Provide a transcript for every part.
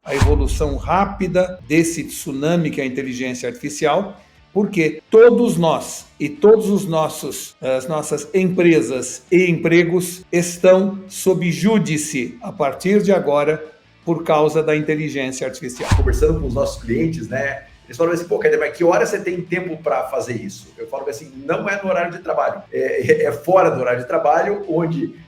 a evolução rápida desse tsunami que é a inteligência artificial, porque todos nós e todos as nossas empresas e empregos estão sob júdice a partir de agora por causa da inteligência artificial. Conversando com os nossos clientes, né? Eles falam assim, pô, Kader, mas que hora você tem tempo para fazer isso? Eu falo assim, não é no horário de trabalho, é fora do horário de trabalho,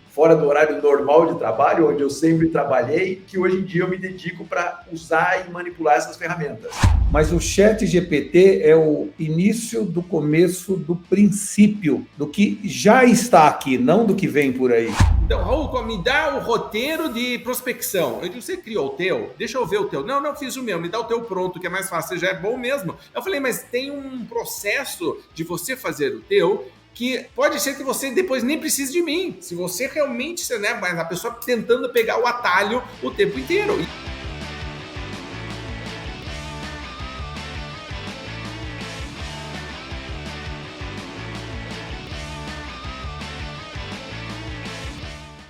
fora do horário normal de trabalho, onde eu sempre trabalhei, que hoje em dia eu me dedico para usar e manipular essas ferramentas. Mas o ChatGPT é o início do começo do princípio, do que já está aqui, não do que vem por aí. Então, Raul, me dá o roteiro de prospecção. Eu disse, você criou o teu? Deixa eu ver o teu. Não, fiz o meu. Me dá o teu pronto, que é mais fácil. Já é bom mesmo. Eu falei, mas tem um processo de você fazer o teu que pode ser que você depois nem precise de mim. Se você realmente, né, mas a pessoa tentando pegar o atalho o tempo inteiro.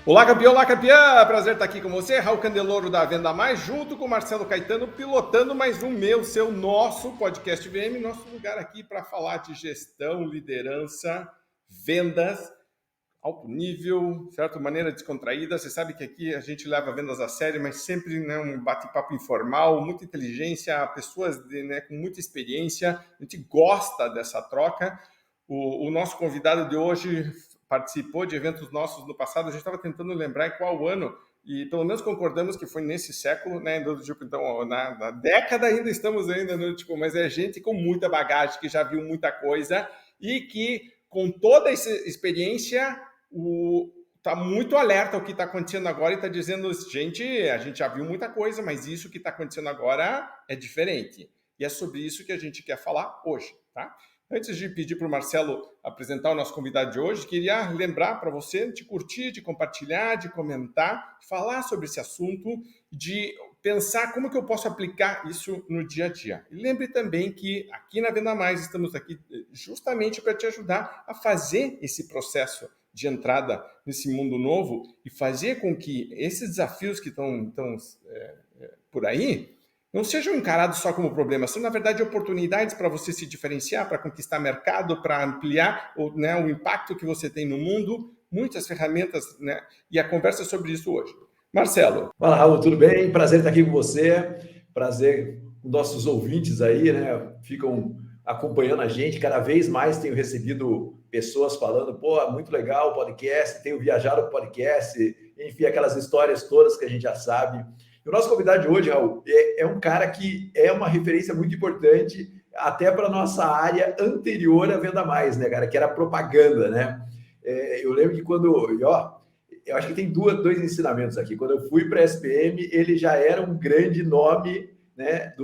Olá, campeão! Olá, campeã! Prazer estar aqui com você, Raul Candeloro da Venda Mais, junto com o Marcelo Caetano, pilotando mais um nosso podcast VM, nosso lugar aqui para falar de gestão, liderança, vendas, alto nível, certo? Maneira descontraída. Você sabe que aqui a gente leva vendas a sério, mas sempre, né, um bate-papo informal, muita inteligência, pessoas com muita experiência. A gente gosta dessa troca. O nosso convidado de hoje participou de eventos nossos no passado, a gente estava tentando lembrar em qual ano, e pelo menos concordamos que foi nesse século, né? Então, na década ainda estamos ainda, mas é gente com muita bagagem, que já viu muita coisa, e que, com toda essa experiência, está muito alerta ao que está acontecendo agora e está dizendo, gente, a gente já viu muita coisa, mas isso que está acontecendo agora é diferente. E é sobre isso que a gente quer falar hoje, tá? Antes de pedir para o Marcelo apresentar o nosso convidado de hoje, queria lembrar para você de curtir, de compartilhar, de comentar, de falar sobre esse assunto, de pensar como que eu posso aplicar isso no dia a dia. E lembre também que aqui na Venda Mais estamos aqui justamente para te ajudar a fazer esse processo de entrada nesse mundo novo e fazer com que esses desafios que estão por aí não sejam encarados só como problemas, são, na verdade, oportunidades para você se diferenciar, para conquistar mercado, para ampliar o impacto que você tem no mundo, muitas ferramentas, né? E a conversa é sobre isso hoje. Marcelo. Fala, Raul, tudo bem? Prazer estar aqui com você, prazer com nossos ouvintes aí, né? Ficam acompanhando a gente, cada vez mais tenho recebido pessoas falando, pô, muito legal o podcast, tenho viajado com o podcast, enfim, aquelas histórias todas que a gente já sabe. O nosso convidado de hoje, Raul, é um cara que é uma referência muito importante até para a nossa área anterior à Venda Mais, né, cara? Que era propaganda, né? Eu lembro que eu acho que tem dois ensinamentos aqui. Quando eu fui para a SPM, ele já era um grande nome, né,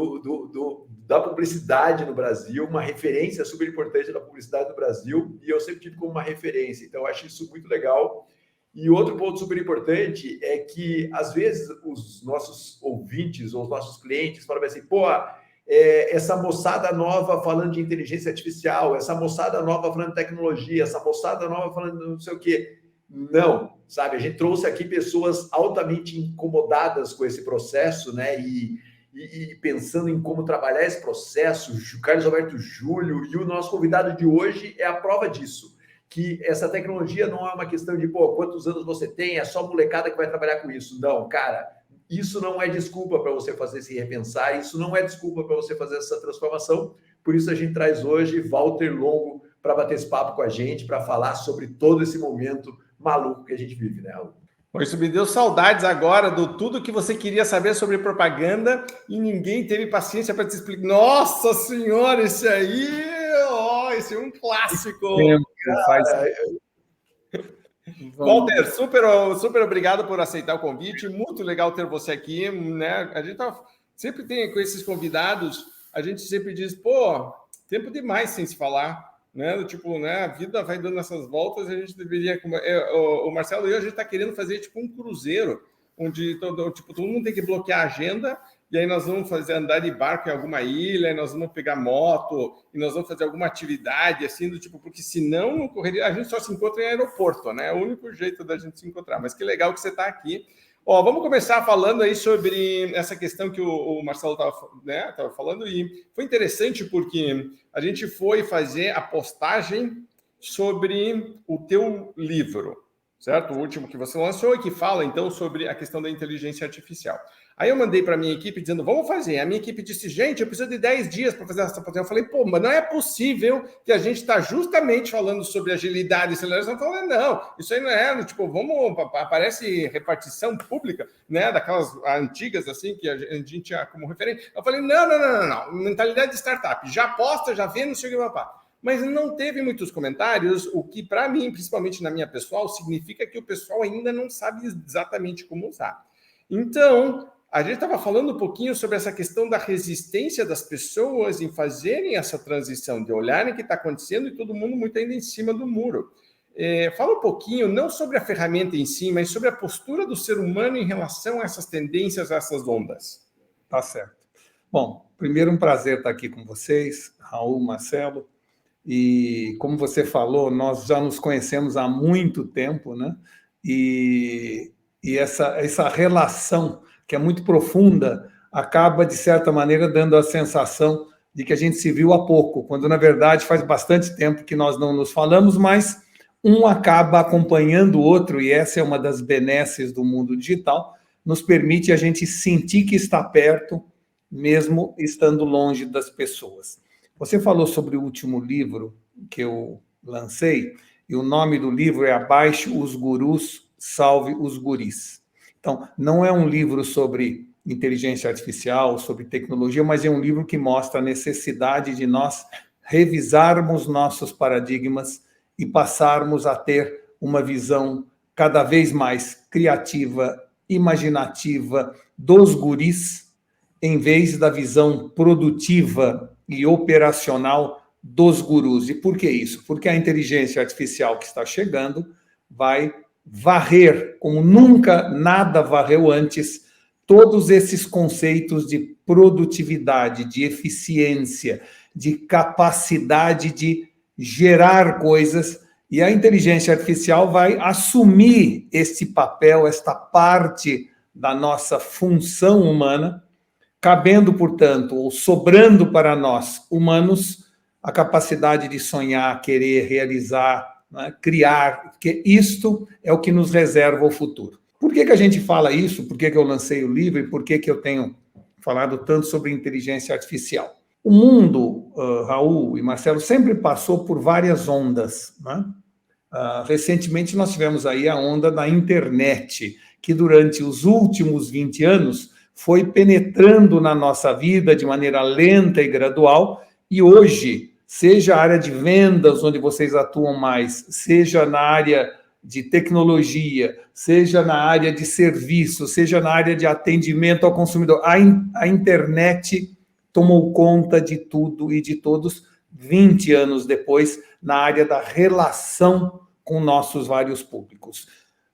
da publicidade no Brasil, uma referência super importante da publicidade no Brasil, e eu sempre tive como uma referência. Então, eu acho isso muito legal. E outro ponto super importante é que, às vezes, os nossos ouvintes ou os nossos clientes falam assim, pô, essa moçada nova falando de inteligência artificial, essa moçada nova falando de tecnologia, essa moçada nova falando de não sei o quê. Não, sabe? A gente trouxe aqui pessoas altamente incomodadas com esse processo, né? E pensando em como trabalhar esse processo, o Carlos Alberto Júlio, e o nosso convidado de hoje é a prova disso. Que essa tecnologia não é uma questão de, pô, quantos anos você tem, é só molecada que vai trabalhar com isso. Não, cara, isso não é desculpa para você fazer se repensar, isso não é desculpa para você fazer essa transformação. Por isso a gente traz hoje Walter Longo para bater esse papo com a gente, para falar sobre todo esse momento maluco que a gente vive, né, Raul? Isso me deu saudades agora do tudo que você queria saber sobre propaganda e ninguém teve paciência para te explicar. Nossa Senhora, esse é um clássico. Walter, super obrigado por aceitar o convite. Muito legal ter você aqui, né? A gente sempre tem com esses convidados, a gente sempre diz, pô, tempo demais sem se falar, né? Tipo, né? A vida vai dando essas voltas, a gente deveria, o Marcelo e eu, a gente está querendo fazer tipo um cruzeiro, onde todo mundo tem que bloquear a agenda. E aí nós vamos andar de barco em alguma ilha, nós vamos pegar moto, e nós vamos fazer alguma atividade, assim, do tipo, porque senão não correria, a gente só se encontra em aeroporto, né? É o único jeito da gente se encontrar. Mas que legal que você está aqui. Vamos começar falando aí sobre essa questão que o Marcelo estava falando, e foi interessante porque a gente foi fazer a postagem sobre o teu livro, certo? O último que você lançou e que fala, então, sobre a questão da inteligência artificial. Aí eu mandei para a minha equipe dizendo, vamos fazer. A minha equipe disse, gente, eu preciso de 10 dias para fazer essa postagem. Eu falei, mas não é possível que a gente está justamente falando sobre agilidade e aceleração. Falando, não, isso aí não é, aparece repartição pública, né, daquelas antigas, assim, que a gente tinha como referência. Eu falei, não, mentalidade de startup, já posta, já vê, não sei o que vai falar. Mas não teve muitos comentários, o que para mim, principalmente na minha pessoal, significa que o pessoal ainda não sabe exatamente como usar. Então, a gente estava falando um pouquinho sobre essa questão da resistência das pessoas em fazerem essa transição, de olharem o que está acontecendo e todo mundo muito ainda em cima do muro. Fala um pouquinho, não sobre a ferramenta em si, mas sobre a postura do ser humano em relação a essas tendências, a essas ondas. Tá certo. Bom, primeiro um prazer estar aqui com vocês, Raul, Marcelo. E como você falou, nós já nos conhecemos há muito tempo, né? E essa relação, que é muito profunda, acaba, de certa maneira, dando a sensação de que a gente se viu há pouco, quando, na verdade, faz bastante tempo que nós não nos falamos, mas um acaba acompanhando o outro, e essa é uma das benesses do mundo digital, nos permite a gente sentir que está perto, mesmo estando longe das pessoas. Você falou sobre o último livro que eu lancei, e o nome do livro é Abaixe os Gurus, Salve os Guris. Então, não é um livro sobre inteligência artificial, sobre tecnologia, mas é um livro que mostra a necessidade de nós revisarmos nossos paradigmas e passarmos a ter uma visão cada vez mais criativa, imaginativa dos guris, em vez da visão produtiva e operacional dos gurus. E por que isso? Porque a inteligência artificial que está chegando vai varrer, como nunca nada varreu antes, todos esses conceitos de produtividade, de eficiência, de capacidade de gerar coisas, e a inteligência artificial vai assumir esse papel, esta parte da nossa função humana, cabendo, portanto, ou sobrando para nós, humanos, a capacidade de sonhar, querer, realizar, né, criar, porque isto é o que nos reserva o futuro. Por que a gente fala isso? Por que eu lancei o livro e por que eu tenho falado tanto sobre inteligência artificial? O mundo, Raul e Marcelo, sempre passou por várias ondas, né? Recentemente nós tivemos aí a onda da internet, que durante os últimos 20 anos foi penetrando na nossa vida de maneira lenta e gradual, e hoje, seja a área de vendas, onde vocês atuam mais, seja na área de tecnologia, seja na área de serviço, seja na área de atendimento ao consumidor, a internet tomou conta de tudo e de todos 20 anos depois, na área da relação com nossos vários públicos.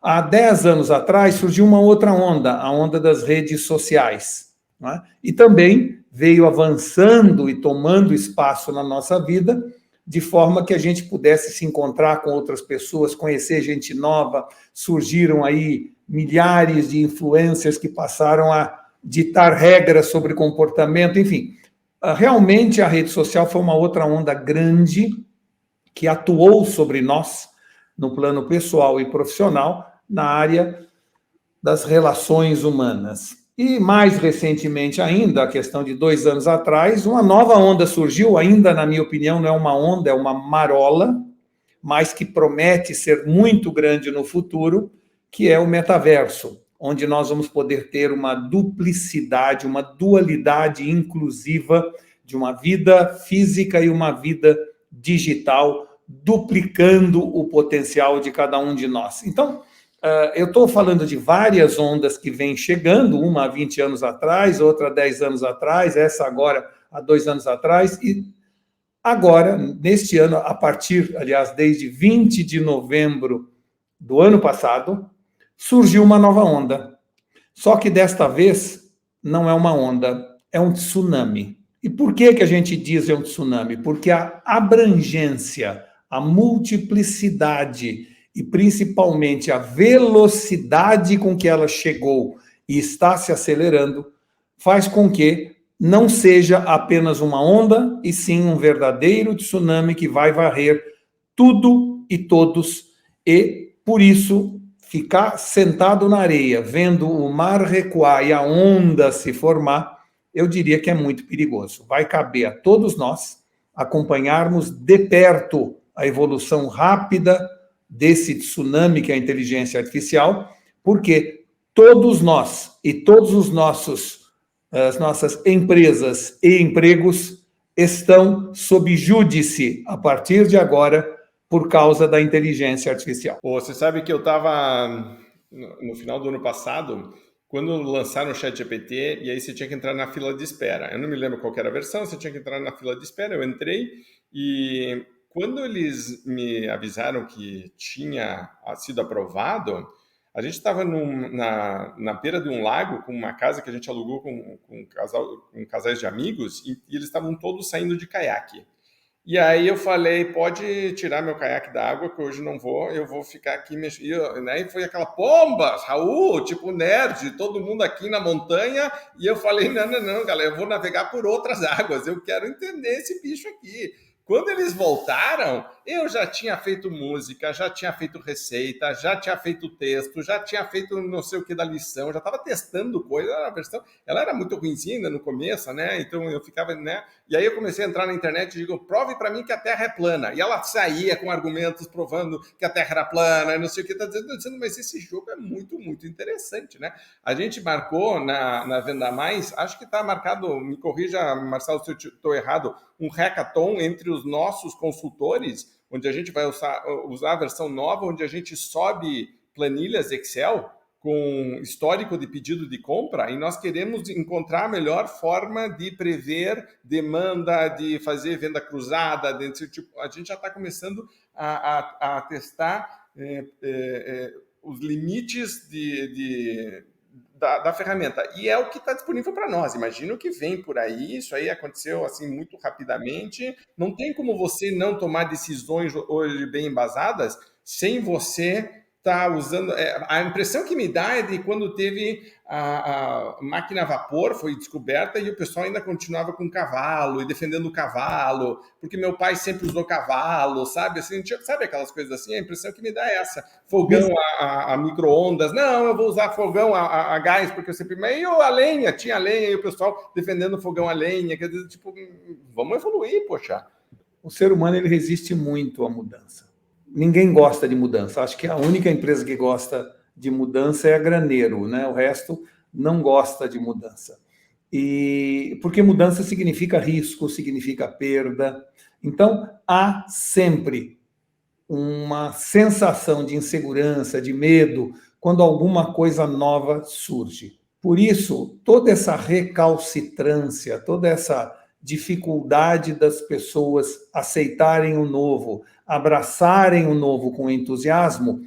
Há 10 anos atrás surgiu uma outra onda, a onda das redes sociais, né? E também veio avançando e tomando espaço na nossa vida, de forma que a gente pudesse se encontrar com outras pessoas, conhecer gente nova. Surgiram aí milhares de influencers que passaram a ditar regras sobre comportamento, enfim. Realmente a rede social foi uma outra onda grande que atuou sobre nós, no plano pessoal e profissional, na área das relações humanas. E mais recentemente ainda, a questão de 2 anos atrás, uma nova onda surgiu, ainda na minha opinião não é uma onda, é uma marola, mas que promete ser muito grande no futuro, que é o metaverso, onde nós vamos poder ter uma duplicidade, uma dualidade inclusiva de uma vida física e uma vida digital, duplicando o potencial de cada um de nós. Então, eu estou falando de várias ondas que vêm chegando, uma há 20 anos atrás, outra há 10 anos atrás, essa agora há 2 anos atrás, e agora, neste ano, a partir, aliás, desde 20 de novembro do ano passado, surgiu uma nova onda. Só que desta vez não é uma onda, é um tsunami. E por que a gente diz é um tsunami? Porque a abrangência, a multiplicidade e principalmente a velocidade com que ela chegou e está se acelerando, faz com que não seja apenas uma onda, e sim um verdadeiro tsunami que vai varrer tudo e todos, e por isso ficar sentado na areia, vendo o mar recuar e a onda se formar, eu diria que é muito perigoso. Vai caber a todos nós acompanharmos de perto a evolução rápida desse tsunami que é a inteligência artificial, porque todos nós e todos as nossas empresas e empregos estão sob júdice a partir de agora por causa da inteligência artificial. Você sabe que eu estava no final do ano passado, quando lançaram o ChatGPT, e aí você tinha que entrar na fila de espera. Eu não me lembro qual era a versão, você tinha que entrar na fila de espera, eu entrei, e quando eles me avisaram que tinha sido aprovado, a gente estava na beira de um lago, com uma casa que a gente alugou com casais de amigos, e eles estavam todos saindo de caiaque. E aí eu falei, pode tirar meu caiaque da água, que hoje não vou, eu vou ficar aqui mexendo. Né? E foi aquela pomba, Raul, tipo nerd, todo mundo aqui na montanha. E eu falei, não, galera, eu vou navegar por outras águas, eu quero entender esse bicho aqui. Quando eles voltaram, eu já tinha feito música, já tinha feito receita, já tinha feito texto, já tinha feito não sei o que da lição, já estava testando coisa. A versão, ela era muito ruimzinha ainda no começo, né? Então eu ficava, né? E aí eu comecei a entrar na internet e digo, prove para mim que a Terra é plana. E ela saía com argumentos provando que a Terra era plana, e não sei o que, tá dizendo, mas esse jogo é muito, muito interessante, né? A gente marcou na Venda Mais, acho que está marcado, me corrija, Marcelo, se eu estou errado, um hackathon entre os nossos consultores, onde a gente vai usar a versão nova, onde a gente sobe planilhas Excel com histórico de pedido de compra, e nós queremos encontrar a melhor forma de prever demanda, de fazer venda cruzada. A gente já está começando a testar os limites da ferramenta. E é o que está disponível para nós. Imagina o que vem por aí. Isso aí aconteceu assim muito rapidamente. Não tem como você não tomar decisões hoje bem embasadas sem você estar usando... a impressão que me dá é de quando teve a máquina a vapor, foi descoberta, e o pessoal ainda continuava com cavalo e defendendo o cavalo, porque meu pai sempre usou cavalo, sabe? Assim, sabe aquelas coisas assim? A impressão que me dá é essa. Fogão a micro-ondas. Não, eu vou usar fogão a gás, porque eu sempre... Mas a lenha, tinha lenha, e o pessoal defendendo o fogão a lenha. Quer dizer, tipo, vamos evoluir, poxa. O ser humano, ele resiste muito à mudança. Ninguém gosta de mudança. Acho que a única empresa que gosta de mudança é a Graneiro, né? O resto não gosta de mudança. E porque mudança significa risco, significa perda. Então, há sempre uma sensação de insegurança, de medo, quando alguma coisa nova surge. Por isso, toda essa recalcitrância, toda essa dificuldade das pessoas aceitarem o novo, abraçarem o novo com entusiasmo,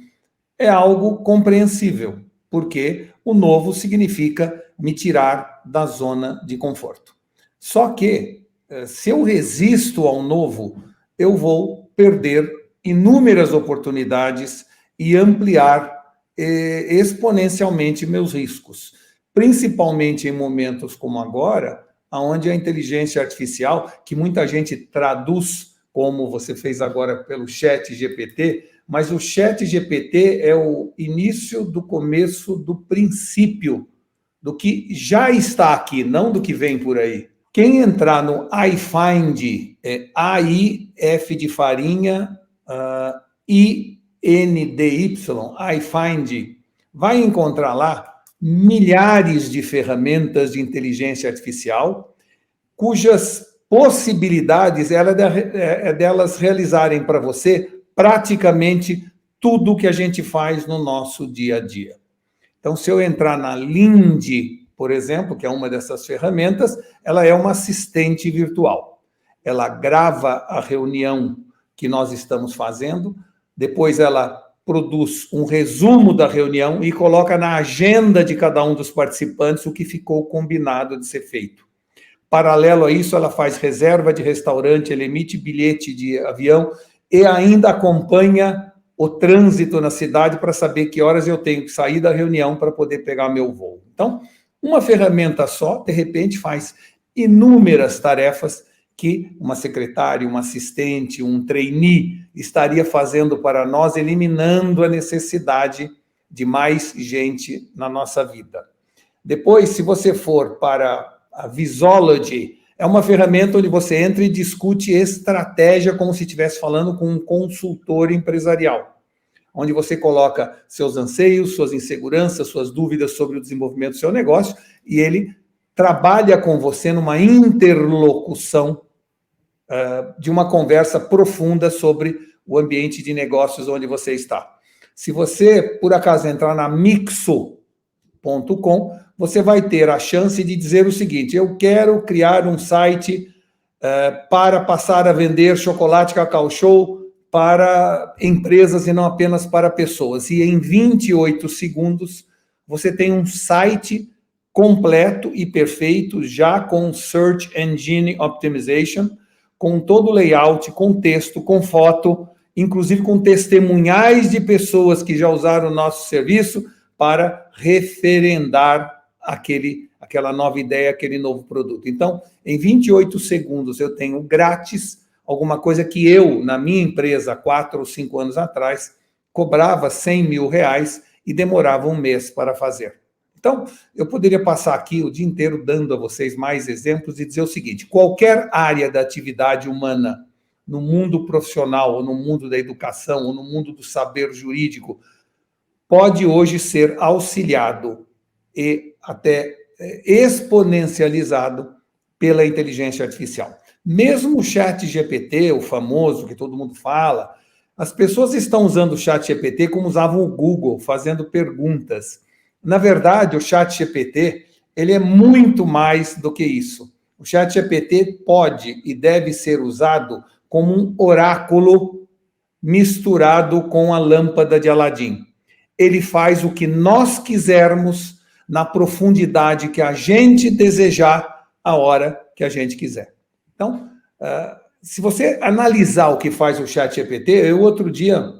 é algo compreensível, porque o novo significa me tirar da zona de conforto. Só que, se eu resisto ao novo, eu vou perder inúmeras oportunidades e ampliar exponencialmente meus riscos, principalmente em momentos como agora, onde a inteligência artificial, que muita gente traduz como você fez agora pelo ChatGPT, mas o ChatGPT é o início do começo do princípio do que já está aqui, não do que vem por aí. Quem entrar no iFind, A-I-F de farinha, I-N-D-Y, iFind, vai encontrar lá milhares de ferramentas de inteligência artificial, cujas possibilidades é delas realizarem para você praticamente tudo o que a gente faz no nosso dia a dia. Então, se eu entrar na Lind, por exemplo, que é uma dessas ferramentas, ela é uma assistente virtual. Ela grava a reunião que nós estamos fazendo, depois ela produz um resumo da reunião e coloca na agenda de cada um dos participantes o que ficou combinado de ser feito. Paralelo a isso, ela faz reserva de restaurante, ela emite bilhete de avião e ainda acompanha o trânsito na cidade para saber que horas eu tenho que sair da reunião para poder pegar meu voo. Então, uma ferramenta só, de repente, faz inúmeras tarefas que uma secretária, uma assistente, um trainee estaria fazendo para nós, eliminando a necessidade de mais gente na nossa vida. Depois, se você for para a Visology, é uma ferramenta onde você entra e discute estratégia como se estivesse falando com um consultor empresarial, onde você coloca seus anseios, suas inseguranças, suas dúvidas sobre o desenvolvimento do seu negócio, e ele trabalha com você numa interlocução de uma conversa profunda sobre o ambiente de negócios onde você está. Se você, por acaso, entrar na Mixo.com, você vai ter a chance de dizer o seguinte: eu quero criar um site para passar a vender chocolate Cacau Show para empresas e não apenas para pessoas. E em 28 segundos, você tem um site completo e perfeito, já com Search Engine Optimization, com todo o layout, com texto, com foto, inclusive com testemunhais de pessoas que já usaram o nosso serviço para referendar aquela nova ideia, aquele novo produto. Então, em 28 segundos, eu tenho grátis alguma coisa que eu, na minha empresa, 4 ou 5 anos atrás, cobrava R$100 mil e demorava um mês para fazer. Então, eu poderia passar aqui o dia inteiro dando a vocês mais exemplos e dizer o seguinte: qualquer área da atividade humana, no mundo profissional, ou no mundo da educação, ou no mundo do saber jurídico, pode hoje ser auxiliado e até exponencializado pela inteligência artificial. Mesmo o ChatGPT, o famoso, que todo mundo fala, as pessoas estão usando o ChatGPT como usavam o Google, fazendo perguntas. Na verdade, o ChatGPT, ele é muito mais do que isso. O ChatGPT pode e deve ser usado como um oráculo misturado com a lâmpada de Aladim. Ele faz o que nós quisermos, na profundidade que a gente desejar, a hora que a gente quiser. Então, se você analisar o que faz o ChatGPT, eu outro dia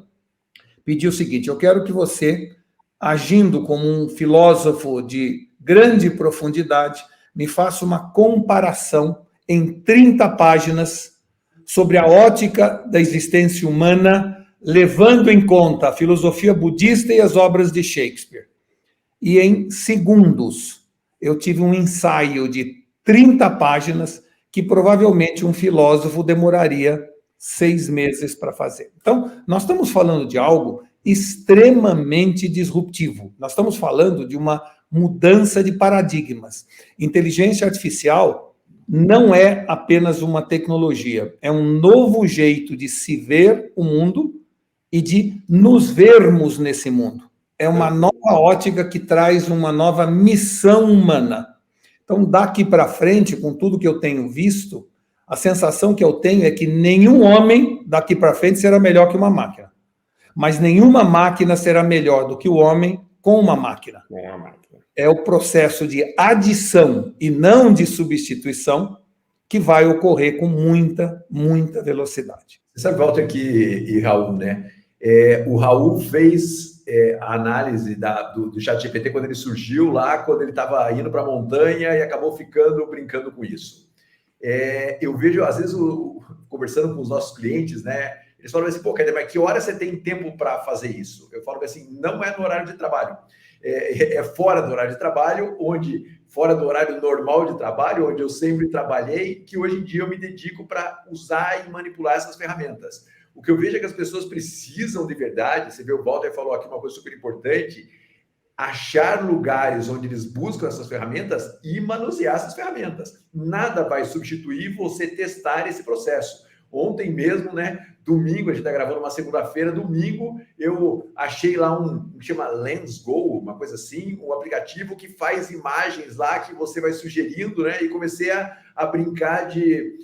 pedi o seguinte: eu quero que você, agindo como um filósofo de grande profundidade, me faça uma comparação em 30 páginas sobre a ótica da existência humana, levando em conta a filosofia budista e as obras de Shakespeare. E em segundos, eu tive um ensaio de 30 páginas que provavelmente um filósofo demoraria 6 meses para fazer. Então, nós estamos falando de algo extremamente disruptivo. Nós estamos falando de uma mudança de paradigmas. Inteligência artificial não é apenas uma tecnologia, é um novo jeito de se ver o mundo e de nos vermos nesse mundo. É uma nova ótica que traz uma nova missão humana. Então, daqui para frente, com tudo que eu tenho visto, a sensação que eu tenho é que nenhum homem daqui para frente será melhor que uma máquina. Mas nenhuma máquina será melhor do que o homem com uma máquina. É o processo de adição e não de substituição que vai ocorrer com muita, muita velocidade. Você sabe, Walter, e Raul, né? O Raul fez a análise do ChatGPT quando ele surgiu lá, quando ele estava indo para a montanha e acabou brincando com isso. Eu vejo, às vezes, conversando com os nossos clientes, né? Eles falam assim: pô, mas que hora você tem tempo para fazer isso? Eu falo assim: não é no horário de trabalho. É fora do horário de trabalho, fora do horário normal de trabalho, onde eu sempre trabalhei, que hoje em dia eu me dedico para usar e manipular essas ferramentas. O que eu vejo é que as pessoas precisam de verdade. Você vê, o Walter falou aqui uma coisa super importante: achar lugares onde eles buscam essas ferramentas e manusear essas ferramentas. Nada vai substituir você testar esse processo. Ontem mesmo, né, domingo, a gente está gravando uma segunda-feira, domingo, eu achei lá um que chama LensGo, uma coisa assim, um aplicativo que faz imagens lá que você vai sugerindo, né, e comecei a brincar de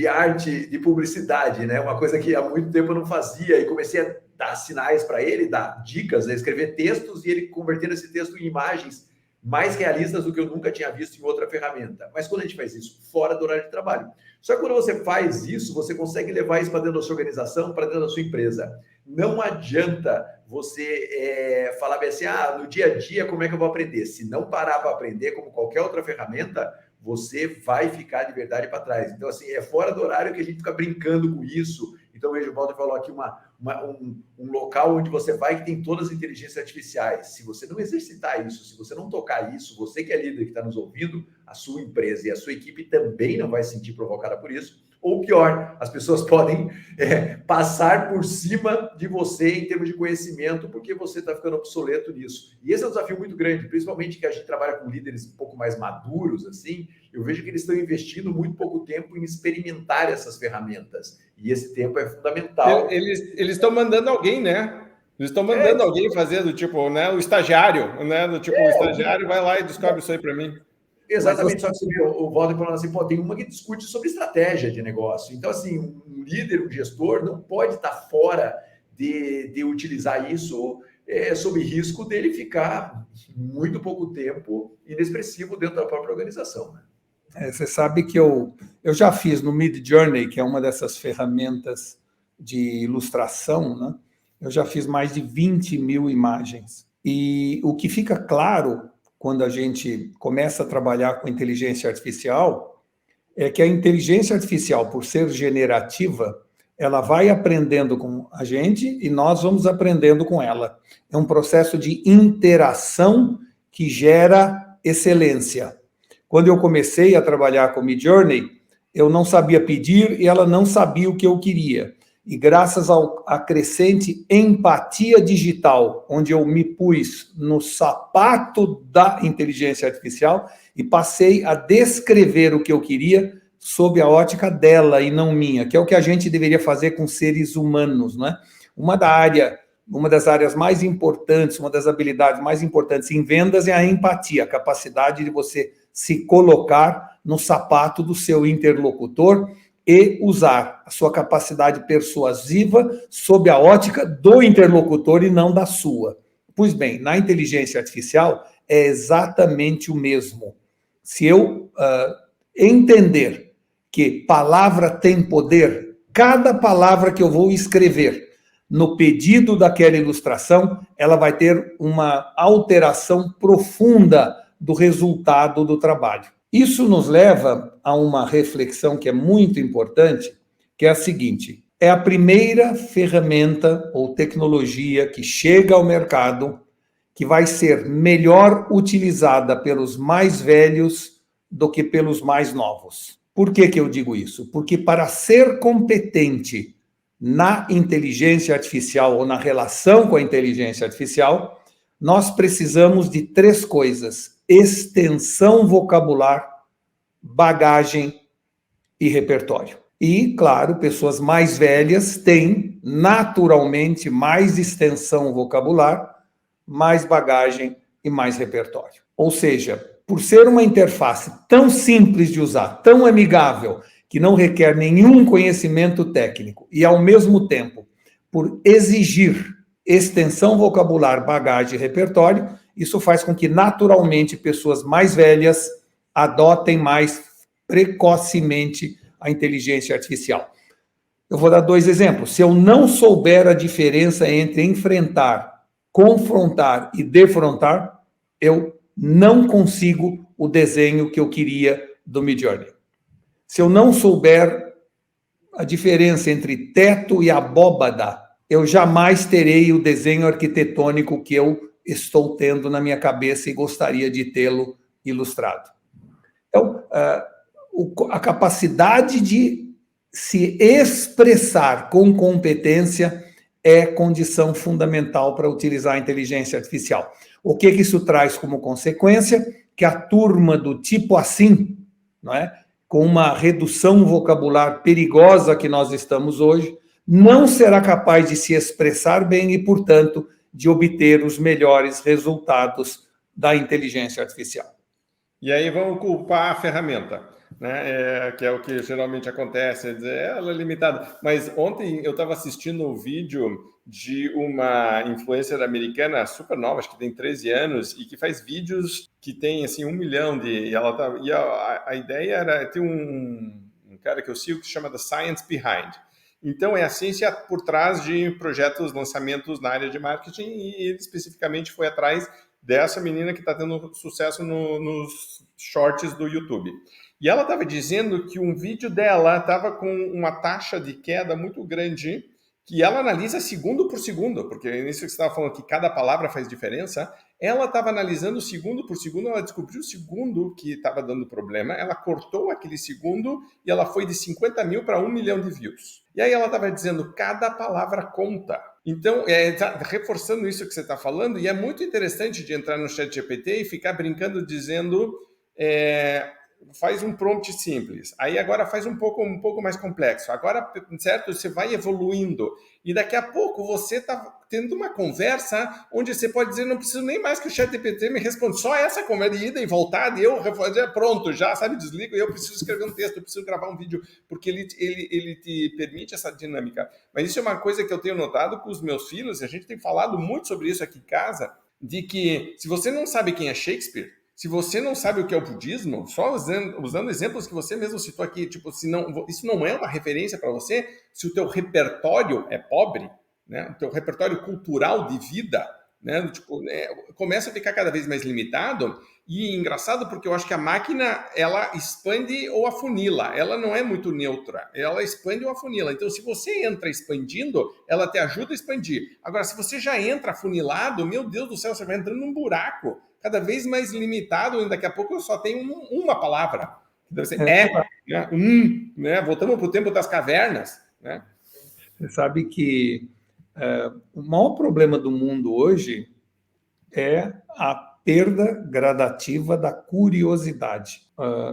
arte, de publicidade, né, uma coisa que há muito tempo eu não fazia, e comecei a dar sinais para ele, dar dicas, escrever textos, e ele convertendo esse texto em imagens mais realistas do que eu nunca tinha visto em outra ferramenta. Mas quando a gente faz isso fora do horário de trabalho. Só que quando você faz isso, você consegue levar isso para dentro da sua organização, para dentro da sua empresa. Não adianta você falar bem assim, no dia a dia, como é que eu vou aprender? Se não parar para aprender, como qualquer outra ferramenta, você vai ficar de verdade para trás. Então, assim, é fora do horário que a gente fica brincando com isso. Então, veja, o Walter falou aqui um local onde você vai que tem todas as inteligências artificiais. Se você não exercitar isso, se você não tocar isso, você que é líder que está nos ouvindo, a sua empresa e a sua equipe também não vai se sentir provocada por isso. Ou pior, as pessoas podem passar por cima de você em termos de conhecimento, porque você está ficando obsoleto nisso. E esse é um desafio muito grande, principalmente que a gente trabalha com líderes um pouco mais maduros, assim, eu vejo que eles estão investindo muito pouco tempo em experimentar essas ferramentas. E esse tempo é fundamental. Eles estão mandando alguém, né? Eles estão mandando alguém fazer do tipo, né? O estagiário, né? Do tipo, o estagiário vai lá e descobre isso aí para mim. Exatamente, só que você viu o Walter falando assim, tem uma que discute sobre estratégia de negócio. Então, assim, um líder, um gestor não pode estar fora de utilizar isso sob risco dele ficar muito pouco tempo inexpressivo dentro da própria organização, né? Você sabe que eu já fiz no Midjourney, que é uma dessas ferramentas de ilustração, né? Eu já fiz mais de 20 mil imagens. E o que fica claro quando a gente começa a trabalhar com inteligência artificial é que a inteligência artificial, por ser generativa, ela vai aprendendo com a gente e nós vamos aprendendo com ela. É um processo de interação que gera excelência. Quando eu comecei a trabalhar com Midjourney, eu não sabia pedir e ela não sabia o que eu queria. E graças à crescente empatia digital, onde eu me pus no sapato da inteligência artificial e passei a descrever o que eu queria sob a ótica dela e não minha, que é o que a gente deveria fazer com seres humanos, né? Uma das áreas mais importantes, uma das habilidades mais importantes em vendas é a empatia, a capacidade de você se colocar no sapato do seu interlocutor e usar a sua capacidade persuasiva sob a ótica do interlocutor e não da sua. Pois bem, na inteligência artificial é exatamente o mesmo. Se eu entender que palavra tem poder, cada palavra que eu vou escrever no pedido daquela ilustração, ela vai ter uma alteração profunda do resultado do trabalho. Isso nos leva a uma reflexão que é muito importante, que é a seguinte: é a primeira ferramenta ou tecnologia que chega ao mercado que vai ser melhor utilizada pelos mais velhos do que pelos mais novos. Por que eu digo isso? Porque para ser competente na inteligência artificial ou na relação com a inteligência artificial, nós precisamos de 3 coisas: extensão vocabular, bagagem e repertório. E, claro, pessoas mais velhas têm naturalmente mais extensão vocabular, mais bagagem e mais repertório. Ou seja, por ser uma interface tão simples de usar, tão amigável, que não requer nenhum conhecimento técnico e, ao mesmo tempo, por exigir extensão vocabular, bagagem e repertório, isso faz com que, naturalmente, pessoas mais velhas adotem mais precocemente a inteligência artificial. Eu vou dar 2 exemplos. Se eu não souber a diferença entre enfrentar, confrontar e defrontar, eu não consigo o desenho que eu queria do Midjourney. Se eu não souber a diferença entre teto e abóbada, eu jamais terei o desenho arquitetônico que eu estou tendo na minha cabeça e gostaria de tê-lo ilustrado. Então, a capacidade de se expressar com competência é condição fundamental para utilizar a inteligência artificial. O que isso traz como consequência? Que a turma do tipo assim, não é? Com uma redução vocabular perigosa que nós estamos hoje, não será capaz de se expressar bem e, portanto, de obter os melhores resultados da inteligência artificial. E aí vamos culpar a ferramenta. né? Que é o que geralmente acontece, é dizer, ela é limitada. Mas ontem eu estava assistindo um vídeo de uma influencer americana super nova, acho que tem 13 anos, e que faz vídeos que tem assim 1 milhão de... E a ideia era ter um cara que eu sigo que se chama The Science Behind. Então, é a ciência por trás de projetos, lançamentos na área de marketing, e ele especificamente foi atrás dessa menina que está tendo sucesso nos shorts do YouTube. E ela estava dizendo que um vídeo dela estava com uma taxa de queda muito grande, que ela analisa segundo por segundo, porque nisso que você estava falando que cada palavra faz diferença, ela estava analisando segundo por segundo, ela descobriu o segundo que estava dando problema, ela cortou aquele segundo e ela foi de 50 mil para 1 milhão de views. E aí ela estava dizendo, cada palavra conta. Então, tá reforçando isso que você está falando, e é muito interessante de entrar no ChatGPT e ficar brincando dizendo... faz um prompt simples, aí agora faz um pouco mais complexo, agora, certo, você vai evoluindo, e daqui a pouco você está tendo uma conversa onde você pode dizer, não preciso nem mais que o ChatGPT me responda, só essa conversa de ida e voltada, e eu pronto, já, sabe, desligo, e eu preciso escrever um texto, eu preciso gravar um vídeo, porque ele te permite essa dinâmica. Mas isso é uma coisa que eu tenho notado com os meus filhos, e a gente tem falado muito sobre isso aqui em casa, de que se você não sabe quem é Shakespeare, se você não sabe o que é o budismo, só usando exemplos que você mesmo citou aqui, tipo, isso não é uma referência para você, se o teu repertório é pobre, né, o teu repertório cultural de vida, né, tipo, começa a ficar cada vez mais limitado, e engraçado porque eu acho que a máquina, ela expande ou afunila, ela não é muito neutra, ela expande ou afunila. Então, se você entra expandindo, ela te ajuda a expandir. Agora, se você já entra afunilado, meu Deus do céu, você vai entrando num buraco, cada vez mais limitado, e daqui a pouco eu só tenho uma palavra. Deve ser né? Né? Voltamos para o tempo das cavernas. Né? Você sabe que o maior problema do mundo hoje é a perda gradativa da curiosidade.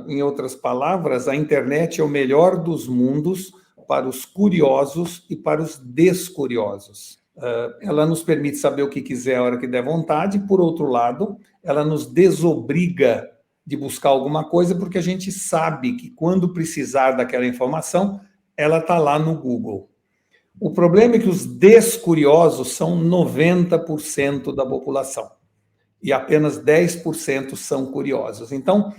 Em outras palavras, a internet é o melhor dos mundos para os curiosos e para os descuriosos. Ela nos permite saber o que quiser a hora que der vontade, por outro lado, ela nos desobriga de buscar alguma coisa, porque a gente sabe que quando precisar daquela informação, ela está lá no Google. O problema é que os descuriosos são 90% da população e apenas 10% são curiosos. Então,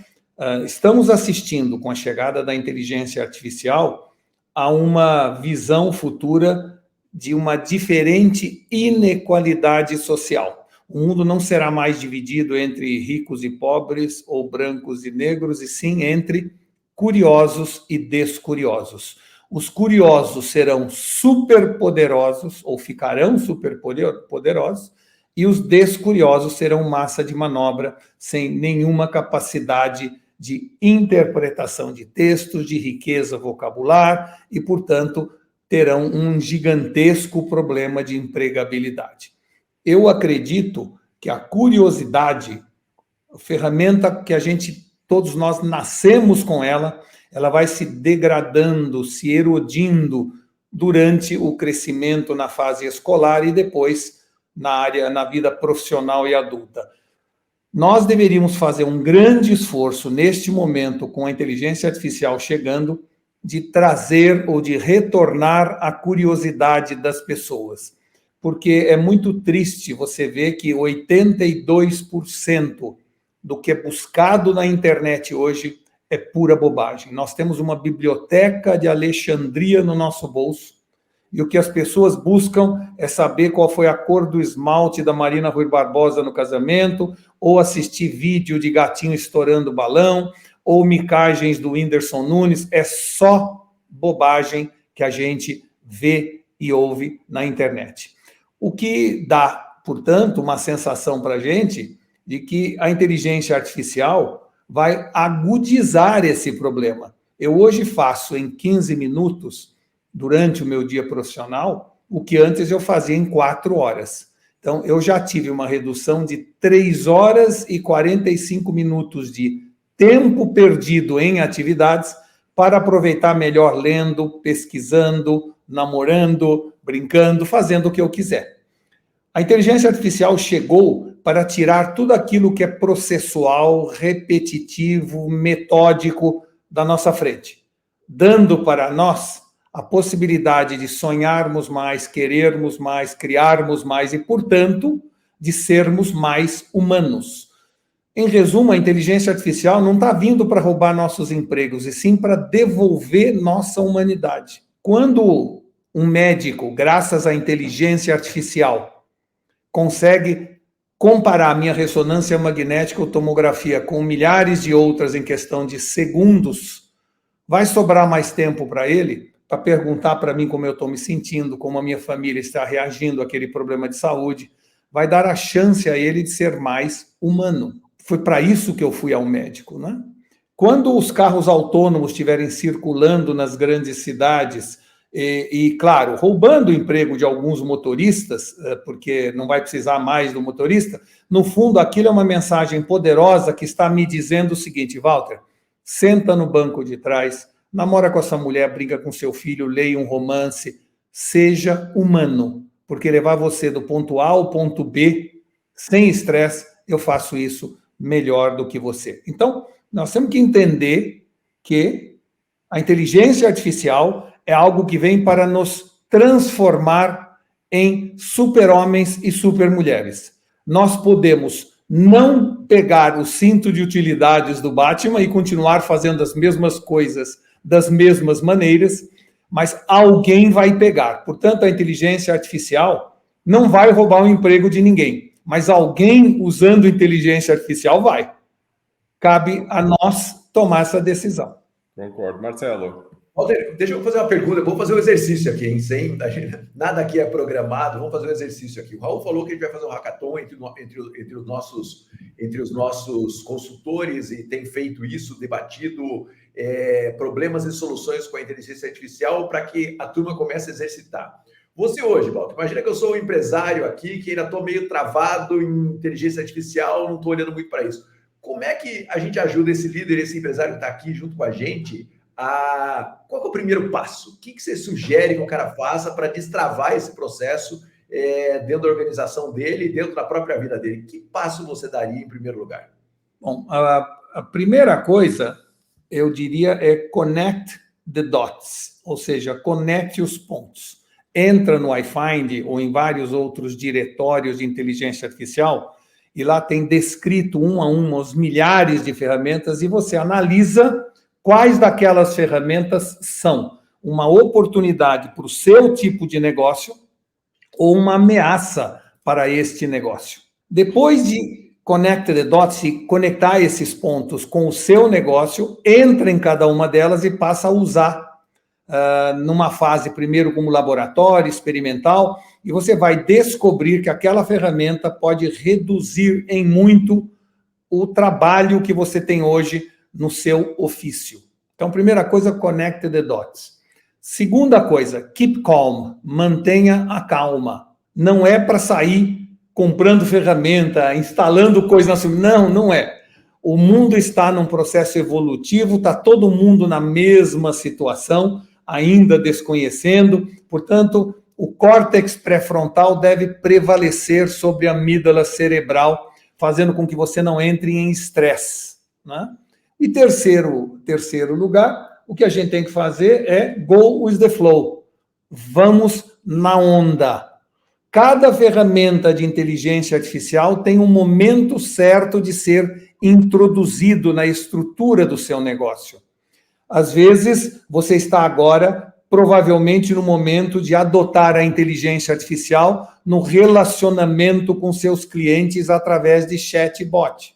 estamos assistindo, com a chegada da inteligência artificial, a uma visão futura de uma diferente inequalidade social. O mundo não será mais dividido entre ricos e pobres, ou brancos e negros, e sim entre curiosos e descuriosos. Os curiosos serão superpoderosos, ou ficarão superpoderosos, e os descuriosos serão massa de manobra, sem nenhuma capacidade de interpretação de textos, de riqueza vocabular, e, portanto, terão um gigantesco problema de empregabilidade. Eu acredito que a curiosidade, a ferramenta que todos nós nascemos com ela, ela vai se degradando, se erodindo durante o crescimento na fase escolar e depois na vida profissional e adulta. Nós deveríamos fazer um grande esforço neste momento, com a inteligência artificial chegando, de trazer ou de retornar a curiosidade das pessoas. Porque é muito triste você ver que 82% do que é buscado na internet hoje é pura bobagem. Nós temos uma biblioteca de Alexandria no nosso bolso, e o que as pessoas buscam é saber qual foi a cor do esmalte da Marina Rui Barbosa no casamento, ou assistir vídeo de gatinho estourando balão, ou micagens do Whindersson Nunes. É só bobagem que a gente vê e ouve na internet. O que dá, portanto, uma sensação para a gente de que a inteligência artificial vai agudizar esse problema. Eu hoje faço em 15 minutos, durante o meu dia profissional, o que antes eu fazia em 4 horas. Então, eu já tive uma redução de 3 horas e 45 minutos de tempo perdido em atividades para aproveitar melhor lendo, pesquisando, namorando, brincando, fazendo o que eu quiser. A inteligência artificial chegou para tirar tudo aquilo que é processual, repetitivo, metódico da nossa frente, dando para nós a possibilidade de sonharmos mais, querermos mais, criarmos mais e, portanto, de sermos mais humanos. Em resumo, a inteligência artificial não está vindo para roubar nossos empregos, e sim para devolver nossa humanidade. Quando um médico, graças à inteligência artificial, consegue comparar minha ressonância magnética ou tomografia com milhares de outras em questão de segundos, vai sobrar mais tempo para ele para perguntar para mim como eu estou me sentindo, como a minha família está reagindo àquele problema de saúde, vai dar a chance a ele de ser mais humano. Foi para isso que eu fui ao médico, né? Quando os carros autônomos estiverem circulando nas grandes cidades e, claro, roubando o emprego de alguns motoristas, porque não vai precisar mais do motorista, no fundo, aquilo é uma mensagem poderosa que está me dizendo o seguinte: Walter, senta no banco de trás, namora com essa mulher, brinca com seu filho, leia um romance, seja humano, porque levar você do ponto A ao ponto B, sem estresse, eu faço isso melhor do que você. Então, nós temos que entender que a inteligência artificial é algo que vem para nos transformar em super-homens e super-mulheres. Nós podemos não pegar o cinto de utilidades do Batman e continuar fazendo as mesmas coisas das mesmas maneiras, mas alguém vai pegar. Portanto, a inteligência artificial não vai roubar o emprego de ninguém, mas alguém usando inteligência artificial vai. Cabe a nós tomar essa decisão. Concordo. Marcelo? Walter, deixa eu fazer uma pergunta. Vamos fazer um exercício aqui, hein? Nada aqui é programado. Vamos fazer um exercício aqui. O Raul falou que a gente vai fazer um hackathon entre os nossos consultores e tem feito isso, debatido problemas e soluções com a inteligência artificial para que a turma comece a exercitar. Você hoje, Walter, imagina que eu sou um empresário aqui, que ainda estou meio travado em inteligência artificial, não estou olhando muito para isso. Como é que a gente ajuda esse líder, esse empresário que está aqui junto com a gente? Qual é o primeiro passo? O que você sugere que o cara faça para destravar esse processo dentro da organização dele e dentro da própria vida dele? Que passo você daria em primeiro lugar? Bom, a primeira coisa, eu diria, é connect the dots, ou seja, conecte os pontos. Entra no iFind ou em vários outros diretórios de inteligência artificial e lá tem descrito um a um os milhares de ferramentas e você analisa quais daquelas ferramentas são uma oportunidade para o seu tipo de negócio ou uma ameaça para este negócio. Depois de connect the dots e conectar esses pontos com o seu negócio, entra em cada uma delas e passa a usar numa fase, primeiro como laboratório, experimental, e você vai descobrir que aquela ferramenta pode reduzir em muito o trabalho que você tem hoje no seu ofício. Então, primeira coisa, connect the dots. Segunda coisa, keep calm, mantenha a calma. Não é para sair comprando ferramenta, instalando coisas, não é. O mundo está num processo evolutivo, está todo mundo na mesma situação, ainda desconhecendo, portanto, o córtex pré-frontal deve prevalecer sobre a amígdala cerebral, fazendo com que você não entre em estresse, né? E terceiro lugar, o que a gente tem que fazer é go with the flow. Vamos na onda. Cada ferramenta de inteligência artificial tem um momento certo de ser introduzido na estrutura do seu negócio. Às vezes, você está agora, provavelmente, no momento de adotar a inteligência artificial no relacionamento com seus clientes através de chatbot.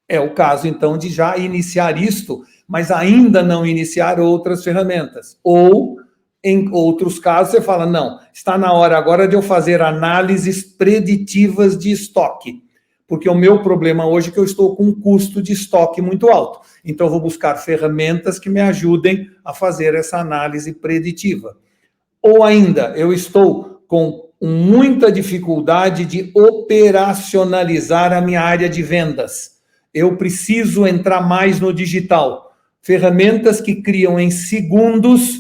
É o caso, então, de já iniciar isto, mas ainda não iniciar outras ferramentas. Ou, em outros casos, você fala, não, está na hora agora de eu fazer análises preditivas de estoque. Porque o meu problema hoje é que eu estou com um custo de estoque muito alto. Então, eu vou buscar ferramentas que me ajudem a fazer essa análise preditiva. Ou ainda, eu estou com muita dificuldade de operacionalizar a minha área de vendas. Eu preciso entrar mais no digital. Ferramentas que criam em segundos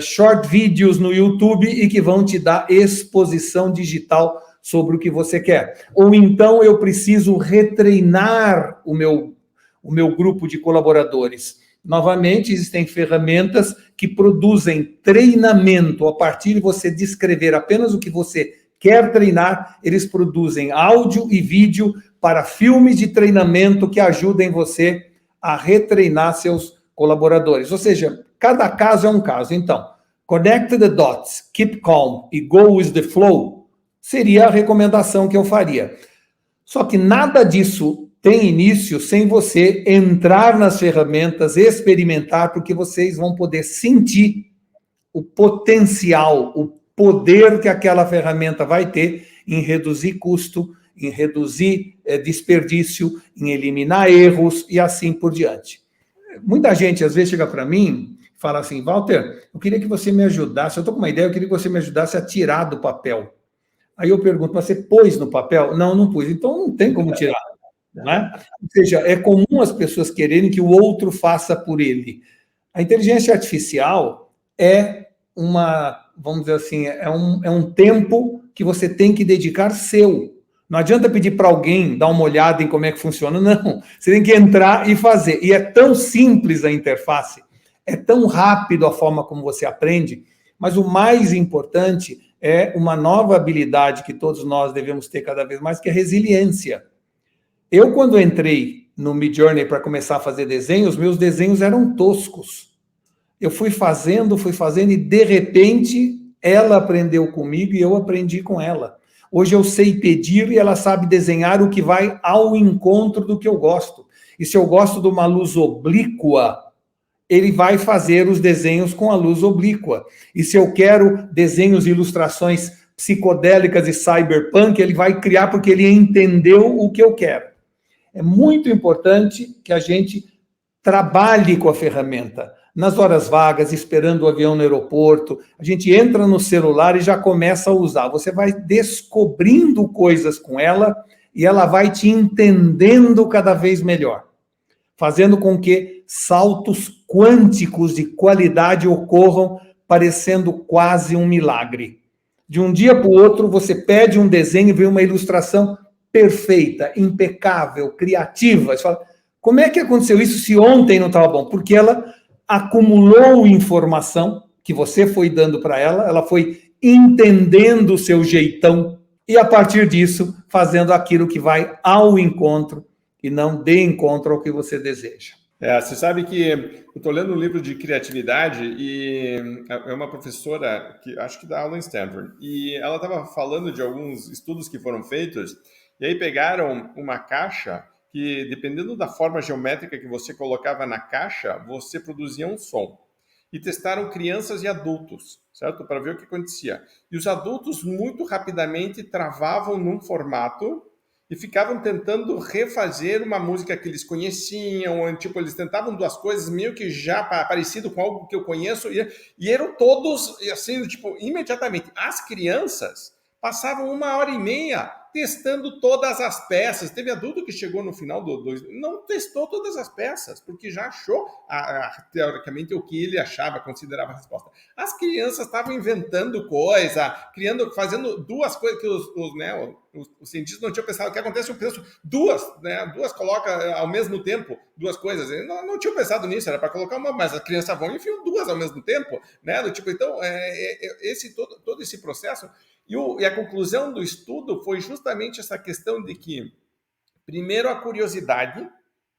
short vídeos no YouTube e que vão te dar exposição digital sobre o que você quer. Ou então eu preciso retreinar o meu grupo de colaboradores. Novamente, existem ferramentas que produzem treinamento. A partir de você descrever apenas o que você quer treinar, eles produzem áudio e vídeo para filmes de treinamento que ajudem você a retreinar seus colaboradores. Ou seja, cada caso é um caso. Então, connect the dots, keep calm e go with the flow seria a recomendação que eu faria. Só que nada disso tem início sem você entrar nas ferramentas, experimentar, porque vocês vão poder sentir o potencial, o poder que aquela ferramenta vai ter em reduzir custo, em reduzir desperdício, em eliminar erros e assim por diante. Muita gente, às vezes, chega para mim e fala assim, Walter, eu queria que você me ajudasse, eu estou com uma ideia, eu queria que você me ajudasse a tirar do papel. Aí eu pergunto, você pôs no papel? Não, não pus. Então não tem como tirar. Né? Ou seja, é comum as pessoas quererem que o outro faça por ele. A inteligência artificial é vamos dizer assim, é um tempo que você tem que dedicar seu. Não adianta pedir para alguém dar uma olhada em como é que funciona, não. Você tem que entrar e fazer. E é tão simples a interface, é tão rápido a forma como você aprende, mas o mais importante é uma nova habilidade que todos nós devemos ter cada vez mais, que é resiliência. Eu, quando entrei no Midjourney para começar a fazer desenhos, meus desenhos eram toscos. Eu fui fazendo, e de repente ela aprendeu comigo e eu aprendi com ela. Hoje eu sei pedir e ela sabe desenhar o que vai ao encontro do que eu gosto. E se eu gosto de uma luz oblíqua, ele vai fazer os desenhos com a luz oblíqua. E se eu quero desenhos e ilustrações psicodélicas e cyberpunk, ele vai criar porque ele entendeu o que eu quero. É muito importante que a gente trabalhe com a ferramenta. Nas horas vagas, esperando o avião no aeroporto, a gente entra no celular e já começa a usar. Você vai descobrindo coisas com ela e ela vai te entendendo cada vez melhor, fazendo com que saltos quânticos de qualidade ocorram, parecendo quase um milagre. De um dia para o outro, você pede um desenho e vê uma ilustração perfeita, impecável, criativa. Você fala, como é que aconteceu isso se ontem não estava bom? Porque ela acumulou informação que você foi dando para ela, ela foi entendendo o seu jeitão e, a partir disso, fazendo aquilo que vai ao encontro e não de encontro ao que você deseja. Você sabe que eu estou lendo um livro de criatividade e é uma professora, que acho que dá aula em Stanford, e ela estava falando de alguns estudos que foram feitos, e aí pegaram uma caixa que, dependendo da forma geométrica que você colocava na caixa, você produzia um som. E testaram crianças e adultos, certo? Para ver o que acontecia. E os adultos muito rapidamente travavam num formato e ficavam tentando refazer uma música que eles conheciam, tipo, eles tentavam duas coisas meio que já parecido com algo que eu conheço, e eram todos, assim, tipo, imediatamente. As crianças passavam 1h30 testando todas as peças. Teve adulto que chegou no final não testou todas as peças, porque já achou, teoricamente, o que ele achava, considerava a resposta. As crianças estavam inventando coisa, fazendo duas coisas que os cientistas não tinham pensado. O que acontece? Eu penso duas coloca ao mesmo tempo duas coisas. Não tinham pensado nisso, era para colocar uma, mas as crianças vão e enfiam duas ao mesmo tempo, né? Então, todo esse processo. E a conclusão do estudo foi justamente essa questão de que, primeiro, a curiosidade,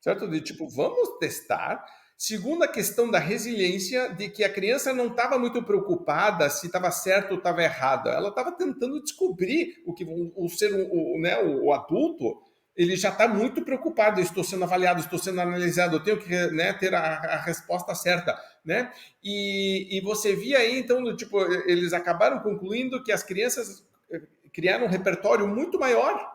certo? De tipo, vamos testar. Segundo, a questão da resiliência, de que a criança não estava muito preocupada se estava certo ou estava errado. Ela estava tentando descobrir o que o adulto, ele já está muito preocupado. Eu estou sendo avaliado, estou sendo analisado, eu tenho que ter a resposta certa, né? E você via aí, então, tipo, eles acabaram concluindo que as crianças criaram um repertório muito maior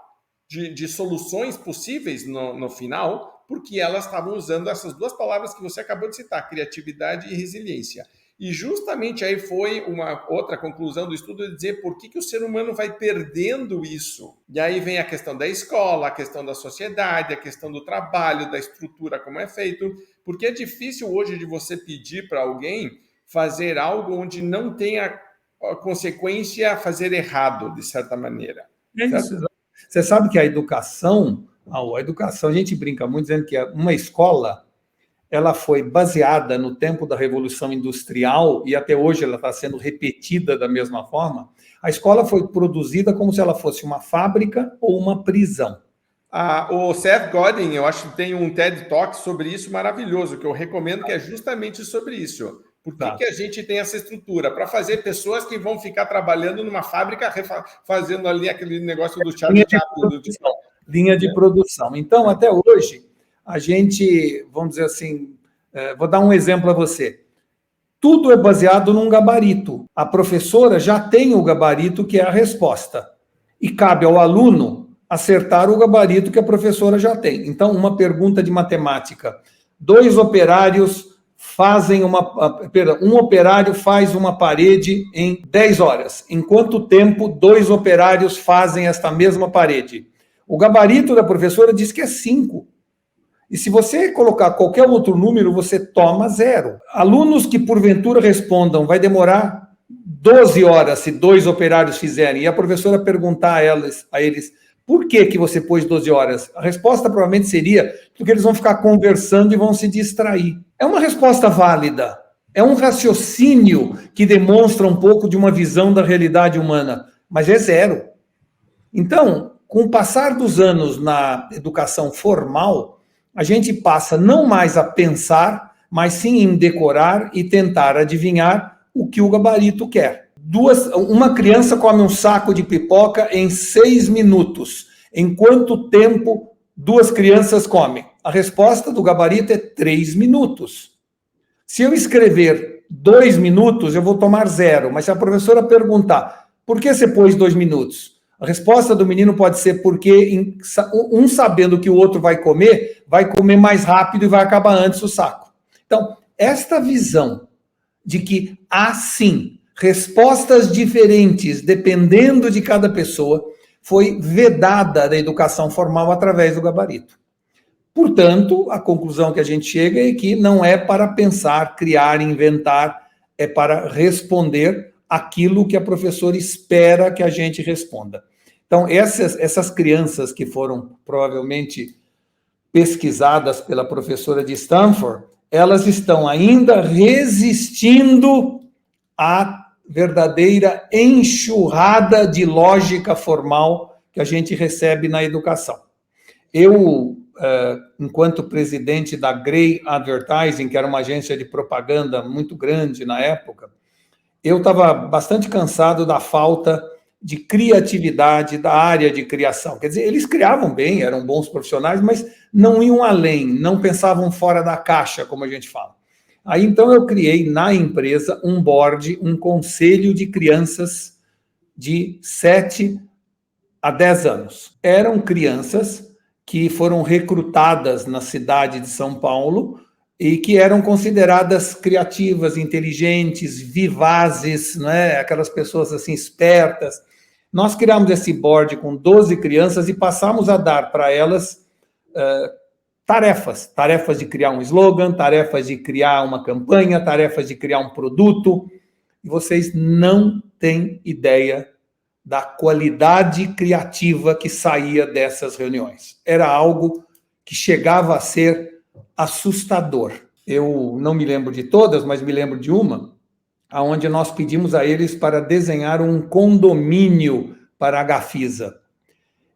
de soluções possíveis no final, porque elas estavam usando essas duas palavras que você acabou de citar, criatividade e resiliência. E justamente aí foi uma outra conclusão do estudo de dizer por que o ser humano vai perdendo isso. E aí vem a questão da escola, a questão da sociedade, a questão do trabalho, da estrutura, como é feito, porque é difícil hoje de você pedir para alguém fazer algo onde não tenha a consequência fazer errado, de certa maneira. É isso. Você sabe que a educação, a gente brinca muito dizendo que uma escola ela foi baseada no tempo da Revolução Industrial e até hoje ela está sendo repetida da mesma forma. A escola foi produzida como se ela fosse uma fábrica ou uma prisão. O Seth Godin, eu acho que tem um TED Talk sobre isso maravilhoso, que eu recomendo, que é justamente sobre isso. Por que a gente tem essa estrutura? Para fazer pessoas que vão ficar trabalhando numa fábrica, fazendo ali aquele negócio do Charlie Chaplin. Linha de produção. Então, até hoje, a gente, vamos dizer assim, vou dar um exemplo a você. Tudo é baseado num gabarito. A professora já tem o gabarito, que é a resposta. E cabe ao aluno acertar o gabarito que a professora já tem. Então, uma pergunta de matemática. 2 operários fazem um operário faz uma parede em 10 horas. Em quanto tempo 2 operários fazem esta mesma parede? O gabarito da professora diz que é 5. E se você colocar qualquer outro número, você toma 0. Alunos que, porventura, respondam, vai demorar 12 horas se 2 operários fizerem, e a professora perguntar a eles, por que você pôs 12 horas? A resposta provavelmente seria, porque eles vão ficar conversando e vão se distrair. É uma resposta válida. É um raciocínio que demonstra um pouco de uma visão da realidade humana, mas é 0. Então, com o passar dos anos na educação formal, a gente passa não mais a pensar, mas sim em decorar e tentar adivinhar o que o gabarito quer. Uma criança come um saco de pipoca em 6 minutos. Em quanto tempo 2 crianças comem? A resposta do gabarito é 3 minutos. Se eu escrever 2 minutos, eu vou tomar 0. Mas se a professora perguntar, por que você pôs 2 minutos? A resposta do menino pode ser porque um sabendo que o outro vai comer mais rápido e vai acabar antes o saco. Então, esta visão de que há sim respostas diferentes dependendo de cada pessoa foi vedada da educação formal através do gabarito. Portanto, a conclusão que a gente chega é que não é para pensar, criar, inventar, é para responder aquilo que a professora espera que a gente responda. Então, essas crianças que foram provavelmente pesquisadas pela professora de Stanford, elas estão ainda resistindo à verdadeira enxurrada de lógica formal que a gente recebe na educação. Eu, enquanto presidente da Grey Advertising, que era uma agência de propaganda muito grande na época, eu estava bastante cansado da falta de criatividade da área de criação. Quer dizer, eles criavam bem, eram bons profissionais, mas não iam além, não pensavam fora da caixa, como a gente fala. Aí, então, eu criei na empresa um board, um conselho de crianças de 7 a 10 anos. Eram crianças que foram recrutadas na cidade de São Paulo e que eram consideradas criativas, inteligentes, vivazes, né? Aquelas pessoas assim espertas. Nós criamos esse board com 12 crianças e passamos a dar para elas tarefas de criar um slogan, tarefas de criar uma campanha, tarefas de criar um produto. E vocês não têm ideia da qualidade criativa que saía dessas reuniões. Era algo que chegava a ser assustador. Eu não me lembro de todas, mas me lembro de uma, onde nós pedimos a eles para desenhar um condomínio para a Gafisa.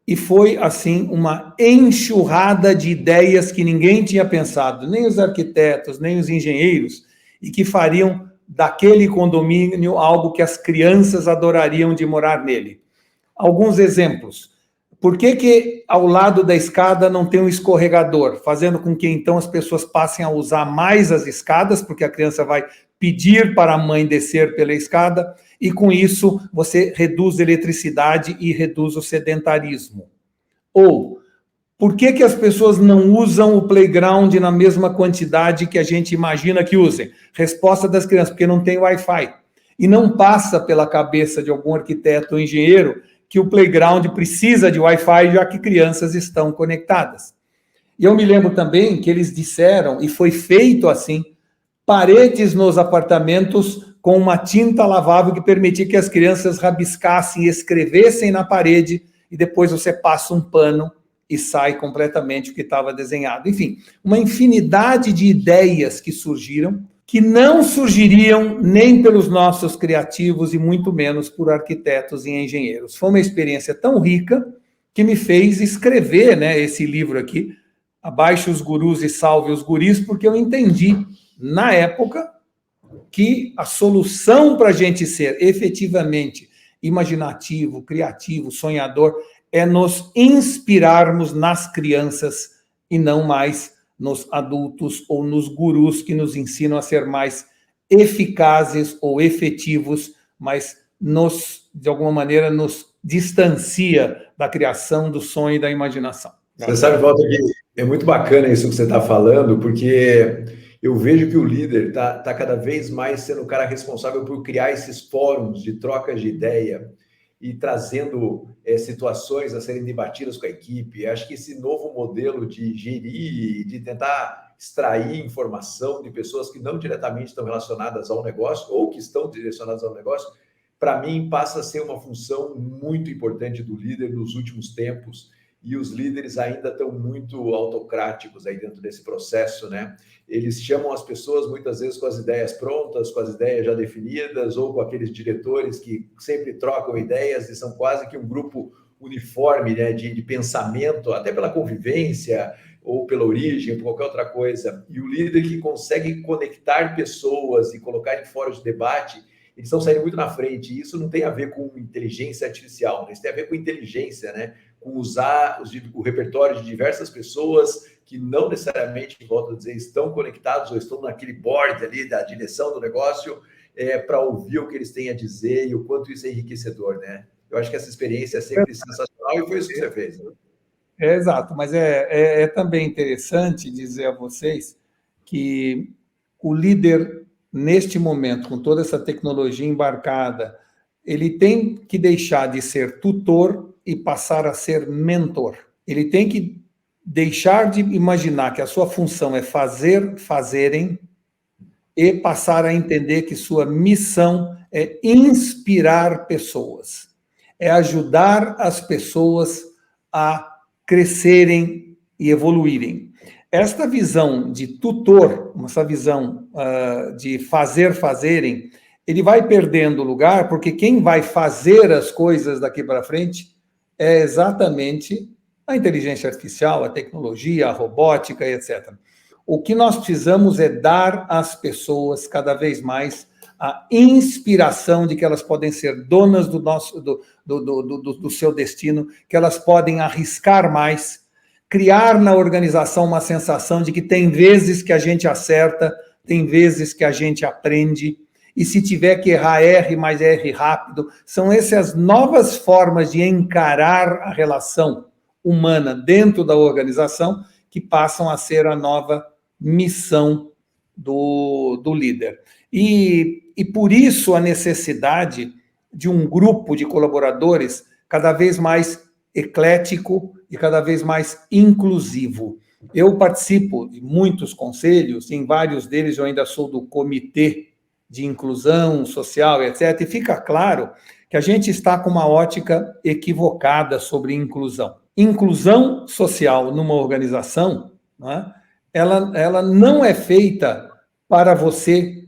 E foi, assim, uma enxurrada de ideias que ninguém tinha pensado, nem os arquitetos, nem os engenheiros, e que fariam daquele condomínio algo que as crianças adorariam de morar nele. Alguns exemplos. Por que ao lado da escada não tem um escorregador? Fazendo com que, então, as pessoas passem a usar mais as escadas, porque a criança vai pedir para a mãe descer pela escada, e com isso você reduz a eletricidade e reduz o sedentarismo. Ou, por que as pessoas não usam o playground na mesma quantidade que a gente imagina que usem? Resposta das crianças, porque não tem Wi-Fi. E não passa pela cabeça de algum arquiteto ou engenheiro que o playground precisa de Wi-Fi, já que crianças estão conectadas. E eu me lembro também que eles disseram, e foi feito assim, paredes nos apartamentos com uma tinta lavável que permitia que as crianças rabiscassem e escrevessem na parede, e depois você passa um pano e sai completamente o que estava desenhado. Enfim, uma infinidade de ideias que surgiram, que não surgiriam nem pelos nossos criativos e muito menos por arquitetos e engenheiros. Foi uma experiência tão rica que me fez escrever, né, esse livro aqui, Abaixe os Gurus e Salve os Guris, porque eu entendi, na época, que a solução para a gente ser efetivamente imaginativo, criativo, sonhador, é nos inspirarmos nas crianças e não mais nos adultos ou nos gurus que nos ensinam a ser mais eficazes ou efetivos, mas de alguma maneira, nos distancia da criação, do sonho e da imaginação. Você sabe, Walter, que é muito bacana isso que você está falando, porque eu vejo que o líder está cada vez mais sendo o cara responsável por criar esses fóruns de troca de ideia e trazendo situações a serem debatidas com a equipe. Acho que esse novo modelo de gerir, de tentar extrair informação de pessoas que não diretamente estão relacionadas ao negócio ou que estão direcionadas ao negócio, para mim, passa a ser uma função muito importante do líder nos últimos tempos. E os líderes ainda estão muito autocráticos aí dentro desse processo, né? Eles chamam as pessoas muitas vezes com as ideias prontas, com as ideias já definidas, ou com aqueles diretores que sempre trocam ideias e são quase que um grupo uniforme, né, de pensamento, até pela convivência ou pela origem, por qualquer outra coisa. E o líder que consegue conectar pessoas e colocar em fóruns de debate, eles estão saindo muito na frente. E isso não tem a ver com inteligência artificial, né? Isso tem a ver com inteligência, né? Com usar o repertório de diversas pessoas que não necessariamente, volto a dizer, estão conectados ou estão naquele board ali da direção do negócio para ouvir o que eles têm a dizer e o quanto isso é enriquecedor, né? Eu acho que essa experiência é sempre sensacional e foi isso que você fez, né? Exato, mas é também interessante dizer a vocês que o líder, neste momento, com toda essa tecnologia embarcada, ele tem que deixar de ser tutor e passar a ser mentor. Ele tem que deixar de imaginar que a sua função é fazerem, e passar a entender que sua missão é inspirar pessoas, é ajudar as pessoas a crescerem e evoluírem. Esta visão de tutor, essa visão de fazerem, ele vai perdendo lugar, porque quem vai fazer as coisas daqui para frente é exatamente a inteligência artificial, a tecnologia, a robótica, etc. O que nós precisamos é dar às pessoas cada vez mais a inspiração de que elas podem ser donas do seu destino, que elas podem arriscar mais, criar na organização uma sensação de que tem vezes que a gente acerta, tem vezes que a gente aprende, e se tiver que errar, erre, mas erre rápido. São essas novas formas de encarar a relação humana dentro da organização que passam a ser a nova missão do líder. E por isso a necessidade de um grupo de colaboradores cada vez mais eclético e cada vez mais inclusivo. Eu participo de muitos conselhos, em vários deles eu ainda sou do comitê de inclusão social, etc. E fica claro que a gente está com uma ótica equivocada sobre inclusão. Inclusão social numa organização, né, ela não é feita para você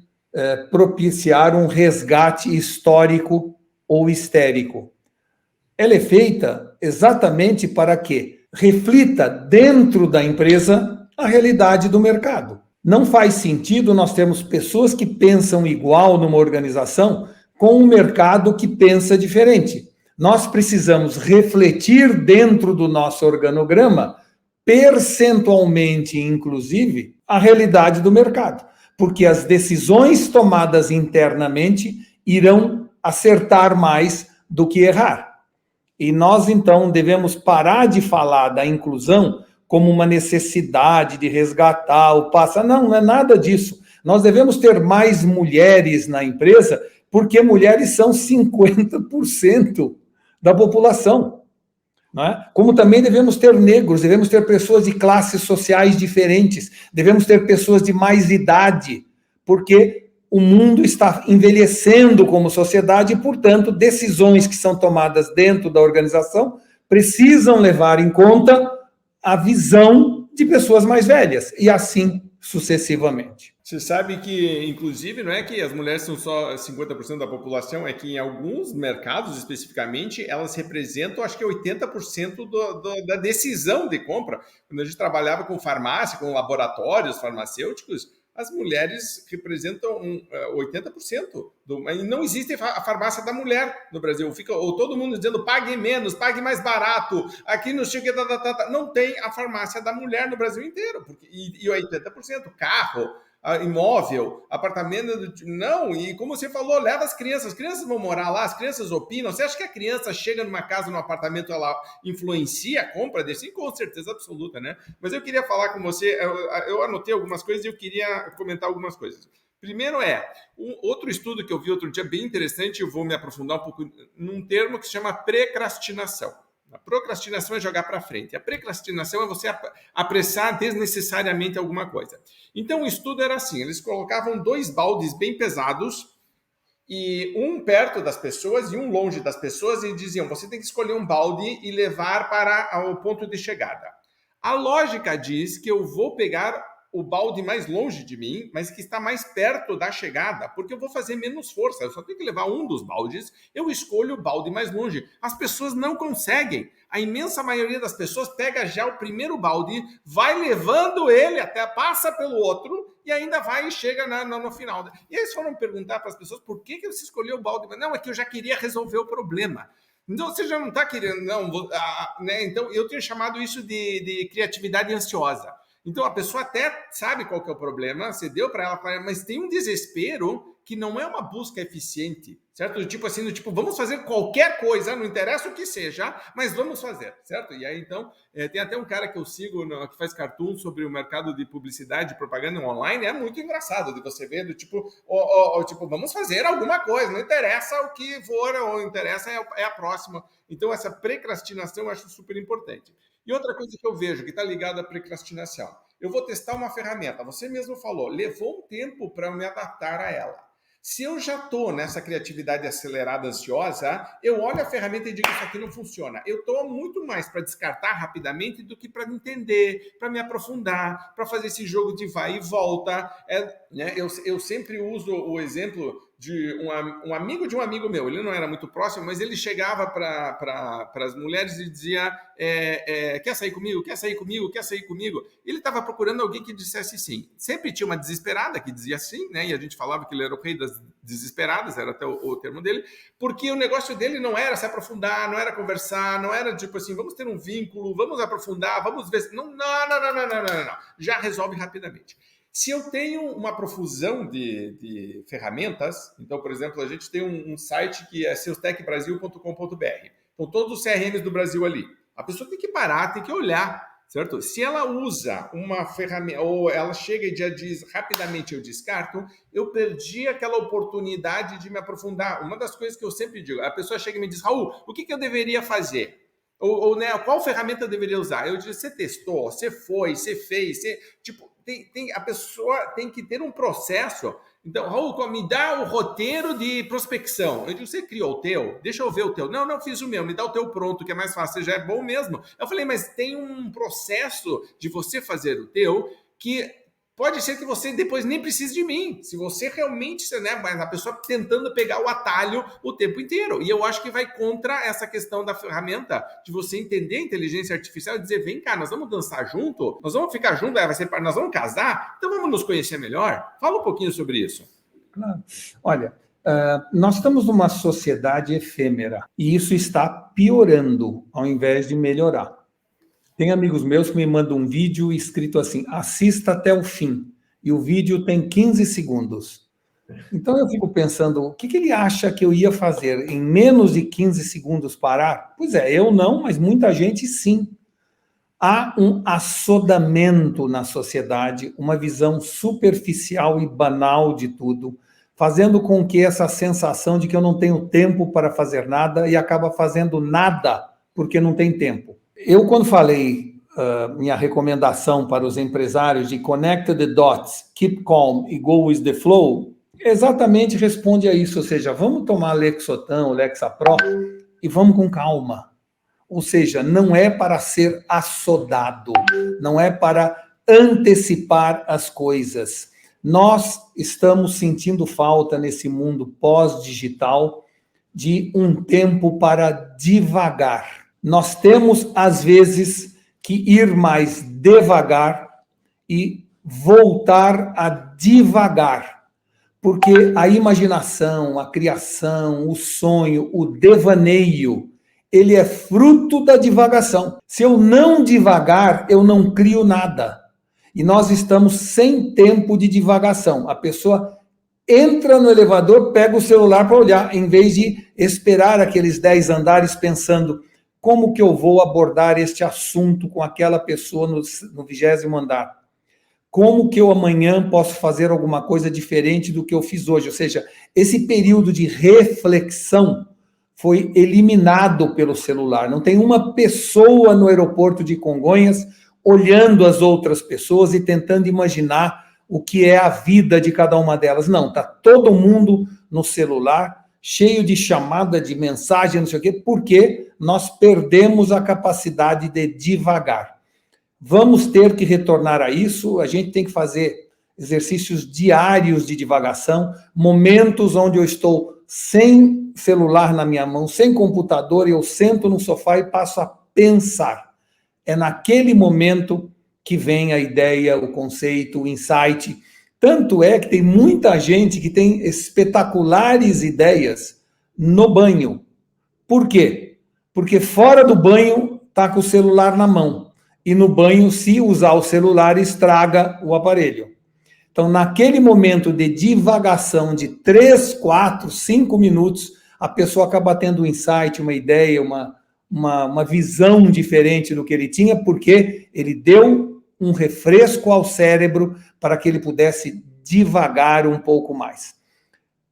propiciar um resgate histórico ou histérico. Ela é feita exatamente para que reflita dentro da empresa a realidade do mercado. Não faz sentido nós termos pessoas que pensam igual numa organização com um mercado que pensa diferente. Nós precisamos refletir dentro do nosso organograma, percentualmente, inclusive, a realidade do mercado, porque as decisões tomadas internamente irão acertar mais do que errar. E nós, então, devemos parar de falar da inclusão como uma necessidade de resgatar o passado. Não, não é nada disso. Nós devemos ter mais mulheres na empresa, porque mulheres são 50% da população. Não é? Como também devemos ter negros, devemos ter pessoas de classes sociais diferentes, devemos ter pessoas de mais idade, porque o mundo está envelhecendo como sociedade e, portanto, decisões que são tomadas dentro da organização precisam levar em conta a visão de pessoas mais velhas, e assim sucessivamente. Você sabe que, inclusive, não é que as mulheres são só 50% da população, é que em alguns mercados, especificamente, elas representam, acho que 80% da decisão de compra. Quando a gente trabalhava com farmácia, com laboratórios farmacêuticos, as mulheres representam 80%. E não existe a farmácia da mulher no Brasil. Ou todo mundo dizendo, pague menos, pague mais barato, aqui no Chique, não tem a farmácia da mulher no Brasil inteiro. E 80%, carro, imóvel, apartamento, não, e como você falou, leva as crianças vão morar lá, as crianças opinam. Você acha que a criança chega numa casa, num apartamento, ela influencia a compra desse? Com certeza absoluta, né? Mas eu queria falar com você, eu anotei algumas coisas e eu queria comentar algumas coisas. Primeiro outro estudo que eu vi outro dia, bem interessante, eu vou me aprofundar um pouco num termo que se chama precrastinação. A procrastinação é jogar para frente. A precrastinação é você apressar desnecessariamente alguma coisa. Então, o estudo era assim, eles colocavam 2 baldes bem pesados, e um perto das pessoas e um longe das pessoas, e diziam, você tem que escolher um balde e levar para o ponto de chegada. A lógica diz que eu vou pegar o balde mais longe de mim, mas que está mais perto da chegada, porque eu vou fazer menos força, eu só tenho que levar um dos baldes, eu escolho o balde mais longe. As pessoas não conseguem. A imensa maioria das pessoas pega já o primeiro balde, vai levando ele até, passa pelo outro, e ainda vai e chega no final. E aí eles foram perguntar para as pessoas, por que você escolheu o balde? Não, é que eu já queria resolver o problema. Então, você já não está querendo, não, né? Então, eu tenho chamado isso de criatividade ansiosa. Então, a pessoa até sabe qual que é o problema, você deu para ela, mas tem um desespero que não é uma busca eficiente, certo? Tipo assim, vamos fazer qualquer coisa, não interessa o que seja, mas vamos fazer, certo? E aí, então, tem até um cara que eu sigo, que faz cartoon sobre o mercado de publicidade e propaganda online, é muito engraçado de você ver, do tipo, vamos fazer alguma coisa, não interessa o que for, ou interessa é a próxima. Então, essa precrastinação eu acho super importante. E outra coisa que eu vejo que está ligada à precrastinação, eu vou testar uma ferramenta, você mesmo falou, levou um tempo para eu me adaptar a ela. Se eu já estou nessa criatividade acelerada, ansiosa, eu olho a ferramenta e digo, isso aqui não funciona. Eu estou muito mais para descartar rapidamente do que para entender, para me aprofundar, para fazer esse jogo de vai e volta. Né? Eu sempre uso o exemplo de um amigo de um amigo meu. Ele não era muito próximo, mas ele chegava para as mulheres e dizia, quer sair comigo? Quer sair comigo? Quer sair comigo? Ele estava procurando alguém que dissesse sim. Sempre tinha uma desesperada que dizia sim, né? E a gente falava que ele era o rei das desesperadas, era até o termo dele, porque o negócio dele não era se aprofundar, não era conversar, não era tipo assim, vamos ter um vínculo, vamos aprofundar, vamos ver... Não. Já resolve rapidamente. Se eu tenho uma profusão de ferramentas, então, por exemplo, a gente tem um site que é seustecbrasil.com.br. Então, todos os CRMs do Brasil ali. A pessoa tem que parar, tem que olhar, certo? Se ela usa uma ferramenta, ou ela chega e já diz rapidamente eu descarto, eu perdi aquela oportunidade de me aprofundar. Uma das coisas que eu sempre digo, a pessoa chega e me diz, Raul, o que eu deveria fazer? Né, qual ferramenta eu deveria usar? Eu digo, você testou, você foi, você fez, a pessoa tem que ter um processo. Então, Raul, me dá o roteiro de prospecção. Eu digo, você criou o teu? Deixa eu ver o teu. Não, fiz o meu. Me dá o teu pronto, que é mais fácil. Já é bom mesmo. Eu falei, mas tem um processo de você fazer o teu que pode ser que você depois nem precise de mim. Se você realmente, né, mas a pessoa tentando pegar o atalho o tempo inteiro. E eu acho que vai contra essa questão da ferramenta, de você entender a inteligência artificial e dizer, vem cá, nós vamos dançar junto? Nós vamos ficar junto? Nós vamos casar? Então vamos nos conhecer melhor? Fala um pouquinho sobre isso. Claro. Olha, nós estamos numa sociedade efêmera e isso está piorando ao invés de melhorar. Tem amigos meus que me mandam um vídeo escrito assim, assista até o fim, e o vídeo tem 15 segundos. Então eu fico pensando, o que ele acha que eu ia fazer? Em menos de 15 segundos parar? Pois é, eu não, mas muita gente sim. Há um assodamento na sociedade, uma visão superficial e banal de tudo, fazendo com que essa sensação de que eu não tenho tempo para fazer nada e acaba fazendo nada porque não tem tempo. Eu, quando falei minha recomendação para os empresários de connect the dots, keep calm e go with the flow, exatamente responde a isso, ou seja, vamos tomar Lexotan, o Lexapro, e vamos com calma. ou seja, não é para ser assodado, não é para antecipar as coisas. Nós estamos sentindo falta nesse mundo pós-digital de um tempo para divagar. Nós temos, às vezes, que ir mais devagar e voltar a divagar, porque a imaginação, a criação, o sonho, o devaneio, ele é fruto da divagação. Se eu não divagar, eu não crio nada. E nós estamos sem tempo de divagação. A pessoa entra no elevador, pega o celular para olhar, em vez de esperar aqueles 10 andares pensando como que eu vou abordar este assunto com aquela pessoa no 20º andar. Como que eu amanhã posso fazer alguma coisa diferente do que eu fiz hoje? Ou seja, esse período de reflexão foi eliminado pelo celular. Não tem uma pessoa no aeroporto de Congonhas olhando as outras pessoas e tentando imaginar o que é a vida de cada uma delas. Não, está todo mundo no celular, cheio de chamada, de mensagem, não sei o quê, porque nós perdemos a capacidade de divagar. Vamos ter que retornar a isso, a gente tem que fazer exercícios diários de divagação, momentos onde eu estou sem celular na minha mão, sem computador, e eu sento no sofá e passo a pensar. É naquele momento que vem a ideia, o conceito, o insight. Tanto é que tem muita gente que tem espetaculares ideias no banho. Por quê? Porque fora do banho está com o celular na mão. E no banho, se usar o celular, estraga o aparelho. Então, naquele momento de divagação de 3, 4, 5 minutos, a pessoa acaba tendo um insight, uma ideia, uma visão diferente do que ele tinha, porque ele deu um refresco ao cérebro para que ele pudesse divagar um pouco mais.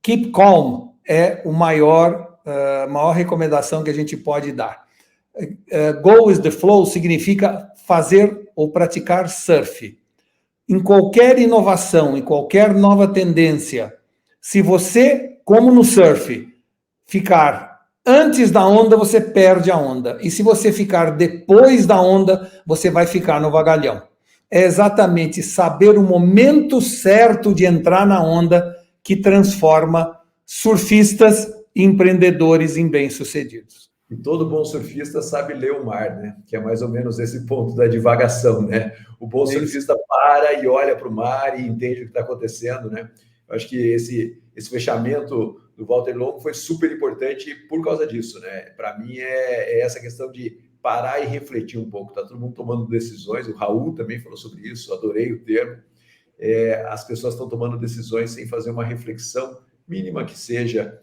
Keep calm é a maior recomendação que a gente pode dar. Go with the flow significa fazer ou praticar surf. Em qualquer inovação, em qualquer nova tendência, se você, como no surf, ficar antes da onda, você perde a onda. E se você ficar depois da onda, você vai ficar no vagalhão. É exatamente saber o momento certo de entrar na onda que transforma surfistas e empreendedores em bem-sucedidos. E todo bom surfista sabe ler o mar, né? Que é mais ou menos esse ponto da divagação, né? O bom surfista para e olha para o mar e entende o que está acontecendo, né? Eu acho que esse fechamento do Walter Longo foi super importante por causa disso, né? Para mim é essa questão de parar e refletir um pouco. Está todo mundo tomando decisões, o Raul também falou sobre isso, adorei o termo. As pessoas estão tomando decisões sem fazer uma reflexão mínima que seja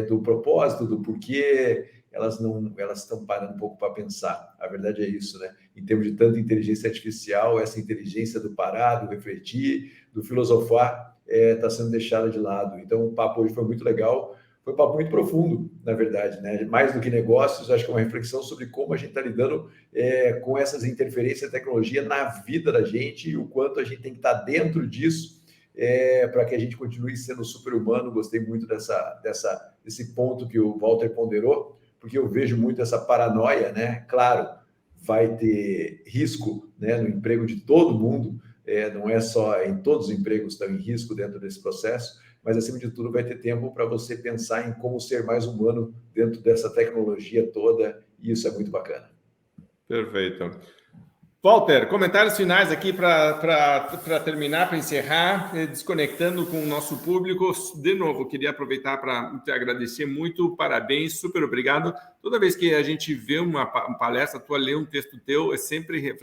do propósito, do porquê. Elas estão parando um pouco para pensar. A verdade é isso, né? Em termos de tanta inteligência artificial, essa inteligência do parar, do refletir, do filosofar, está sendo deixada de lado. Então, o papo hoje foi muito legal. Foi um papo muito profundo, na verdade, né? Mais do que negócios, acho que é uma reflexão sobre como a gente está lidando com essas interferências da tecnologia na vida da gente e o quanto a gente tem que estar dentro disso para que a gente continue sendo super-humano. Gostei muito desse ponto que o Walter ponderou, porque eu vejo muito essa paranoia, né? Claro, vai ter risco, né, no emprego de todo mundo, não é só em todos os empregos estão em risco dentro desse processo, mas, acima de tudo, vai ter tempo para você pensar em como ser mais humano dentro dessa tecnologia toda, e isso é muito bacana. Perfeito. Walter, comentários finais aqui para terminar, para encerrar, desconectando com o nosso público. De novo, queria aproveitar para te agradecer muito, parabéns, super obrigado. Toda vez que a gente vê uma palestra tua, ler um texto teu, é sempre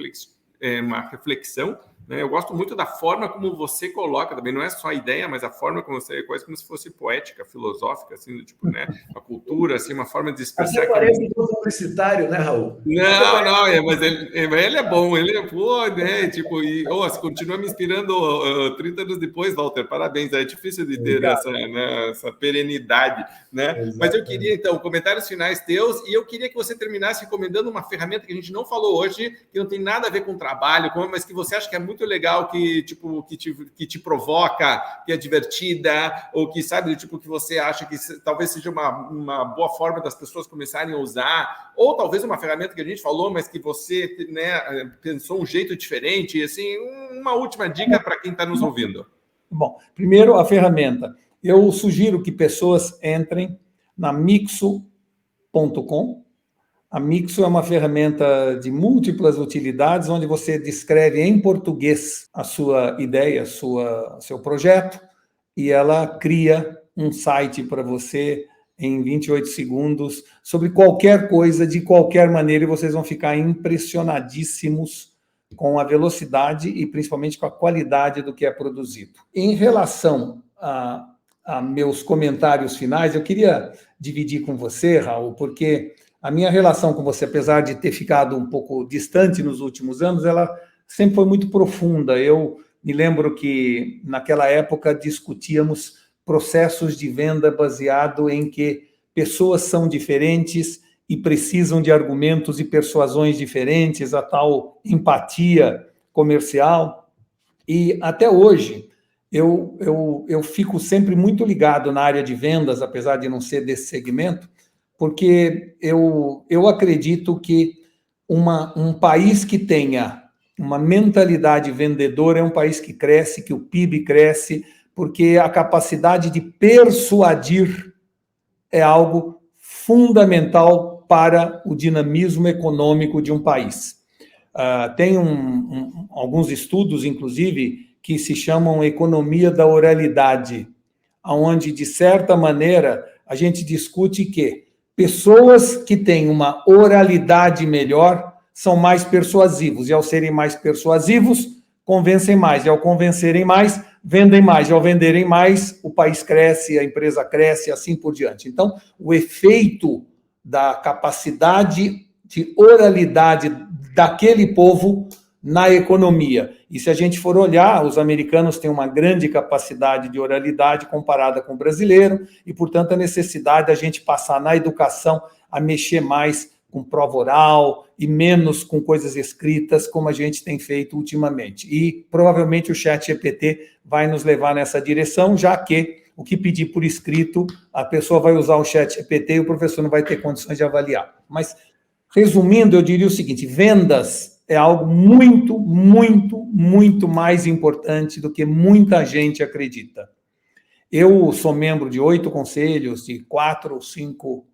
uma reflexão, né? Eu gosto muito da forma como você coloca, também não é só a ideia, mas a forma como você, quase como se fosse poética, filosófica, assim, tipo, né? A cultura, assim, uma forma de expressar. Você parece um publicitário, né, Raul? Não, mas ele é bom, ele é bom, né? Tipo, você continua me inspirando 30 anos depois, Walter, parabéns, é difícil de ter essa perenidade, né? Exatamente. Mas eu queria, então, comentários finais teus, e eu queria que você terminasse recomendando uma ferramenta que a gente não falou hoje, que não tem nada a ver com trabalho, mas que você acha que é muito muito legal, que te provoca, que é divertida, ou que sabe, tipo, que você acha que talvez seja uma boa forma das pessoas começarem a usar, ou talvez uma ferramenta que a gente falou, mas que você, né, pensou um jeito diferente, assim, uma última dica para quem está nos ouvindo. Bom, primeiro a ferramenta. Eu sugiro que pessoas entrem na Mixo.com. A Mixo é uma ferramenta de múltiplas utilidades, onde você descreve em português a sua ideia, seu projeto, e ela cria um site para você em 28 segundos sobre qualquer coisa, de qualquer maneira, e vocês vão ficar impressionadíssimos com a velocidade e principalmente com a qualidade do que é produzido. Em relação a meus comentários finais, eu queria dividir com você, Raul, porque a minha relação com você, apesar de ter ficado um pouco distante nos últimos anos, ela sempre foi muito profunda. Eu me lembro que, naquela época, discutíamos processos de venda baseado em que pessoas são diferentes e precisam de argumentos e persuasões diferentes, a tal empatia comercial. E, até hoje, eu fico sempre muito ligado na área de vendas, apesar de não ser desse segmento, porque eu acredito que um país que tenha uma mentalidade vendedora é um país que cresce, que o PIB cresce, porque a capacidade de persuadir é algo fundamental para o dinamismo econômico de um país. Tem alguns estudos, inclusive, que se chamam economia da oralidade, onde, de certa maneira, a gente discute que pessoas que têm uma oralidade melhor são mais persuasivos, e ao serem mais persuasivos, convencem mais, e ao convencerem mais, vendem mais, e ao venderem mais, o país cresce, a empresa cresce, e assim por diante. Então, o efeito da capacidade de oralidade daquele povo na economia. E se a gente for olhar, os americanos têm uma grande capacidade de oralidade comparada com o brasileiro, e, portanto, a necessidade da gente passar na educação a mexer mais com prova oral e menos com coisas escritas, como a gente tem feito ultimamente. E, provavelmente, o ChatGPT vai nos levar nessa direção, já que o que pedir por escrito, a pessoa vai usar o ChatGPT e o professor não vai ter condições de avaliar. Mas, resumindo, eu diria o seguinte: vendas é algo muito, muito, muito mais importante do que muita gente acredita. Eu sou membro de 8 conselhos, de 4 ou 5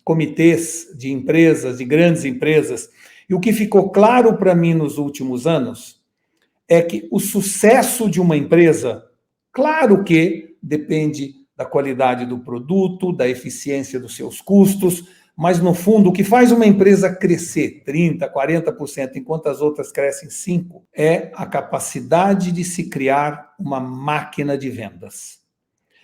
comitês de empresas, de grandes empresas, e o que ficou claro para mim nos últimos anos é que o sucesso de uma empresa, claro que depende da qualidade do produto, da eficiência dos seus custos, mas, no fundo, o que faz uma empresa crescer 30%, 40%, enquanto as outras crescem 5%, é a capacidade de se criar uma máquina de vendas.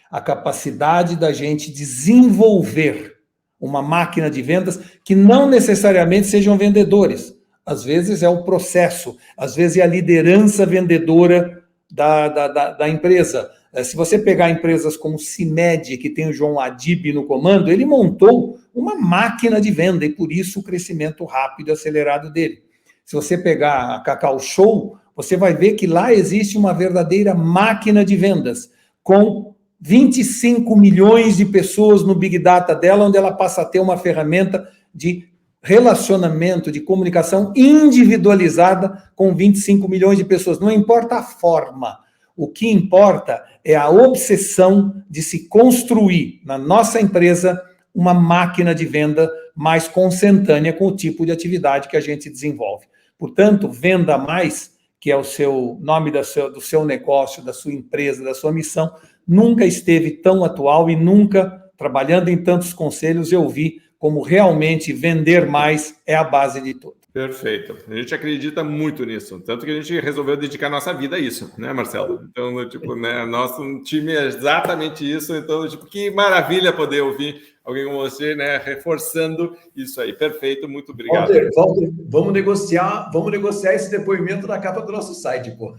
A capacidade da gente desenvolver uma máquina de vendas que não necessariamente sejam vendedores. Às vezes é o processo, às vezes é a liderança vendedora da empresa. Se você pegar empresas como CIMED, que tem o João Adib no comando, ele montou uma máquina de venda e, por isso, o crescimento rápido e acelerado dele. Se você pegar a Cacau Show, você vai ver que lá existe uma verdadeira máquina de vendas, com 25 milhões de pessoas no Big Data dela, onde ela passa a ter uma ferramenta de relacionamento, de comunicação individualizada com 25 milhões de pessoas. Não importa a forma, o que importa é a obsessão de se construir na nossa empresa uma máquina de venda mais consentânea com o tipo de atividade que a gente desenvolve. Portanto, venda mais, que é o seu nome do seu negócio, da sua empresa, da sua missão, nunca esteve tão atual e nunca, trabalhando em tantos conselhos, eu vi como realmente vender mais é a base de tudo. Perfeito. A gente acredita muito nisso, tanto que a gente resolveu dedicar nossa vida a isso, né, Marcelo? Então, tipo, né, nosso time é exatamente isso. Então, tipo, que maravilha poder ouvir alguém como você, né, reforçando isso aí. Perfeito, muito obrigado. Walter, vamos negociar esse depoimento na capa do nosso site, pô.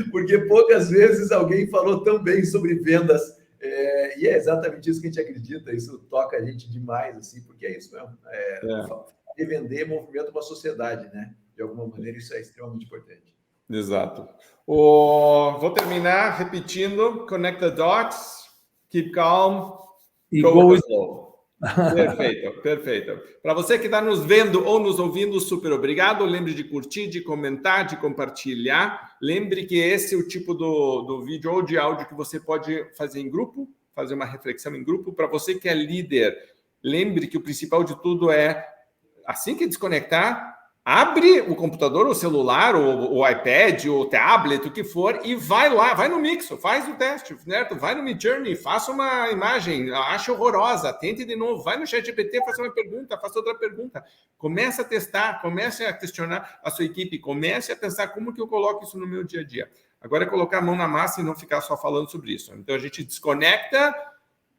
Porque poucas vezes alguém falou tão bem sobre vendas. E é exatamente isso que a gente acredita. Isso toca a gente demais, assim, porque é isso mesmo. Vender movimenta uma sociedade, né? de alguma maneira, isso é extremamente importante. Exato. Vou terminar repetindo, connect the dots, keep calm, go slow. Perfeito. Para você que está nos vendo ou nos ouvindo, super obrigado. Lembre de curtir, de comentar, de compartilhar. Lembre que esse é o tipo do vídeo ou de áudio que você pode fazer em grupo, fazer uma reflexão em grupo. Para você que é líder, lembre que o principal de tudo é, assim que desconectar, abre o computador, o celular, o iPad, o tablet, o que for, e vai lá, vai no Mixo, faz o teste, certo? Vai no Midjourney, faça uma imagem, acha horrorosa, tente de novo, vai no ChatGPT, faça uma pergunta, faça outra pergunta. Comece a testar, comece a questionar a sua equipe, comece a pensar como que eu coloco isso no meu dia a dia. Agora é colocar a mão na massa e não ficar só falando sobre isso. Então a gente desconecta,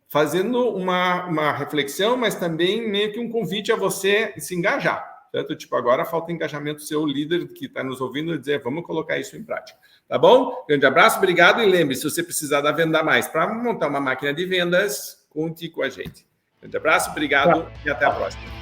fazendo uma reflexão, mas também meio que um convite a você se engajar. Certo? Tipo, agora falta engajamento seu líder que está nos ouvindo dizer, vamos colocar isso em prática. Tá bom? Grande abraço, obrigado e lembre, se você precisar da Venda Mais para montar uma máquina de vendas, conte com a gente. Grande abraço, obrigado e até a próxima.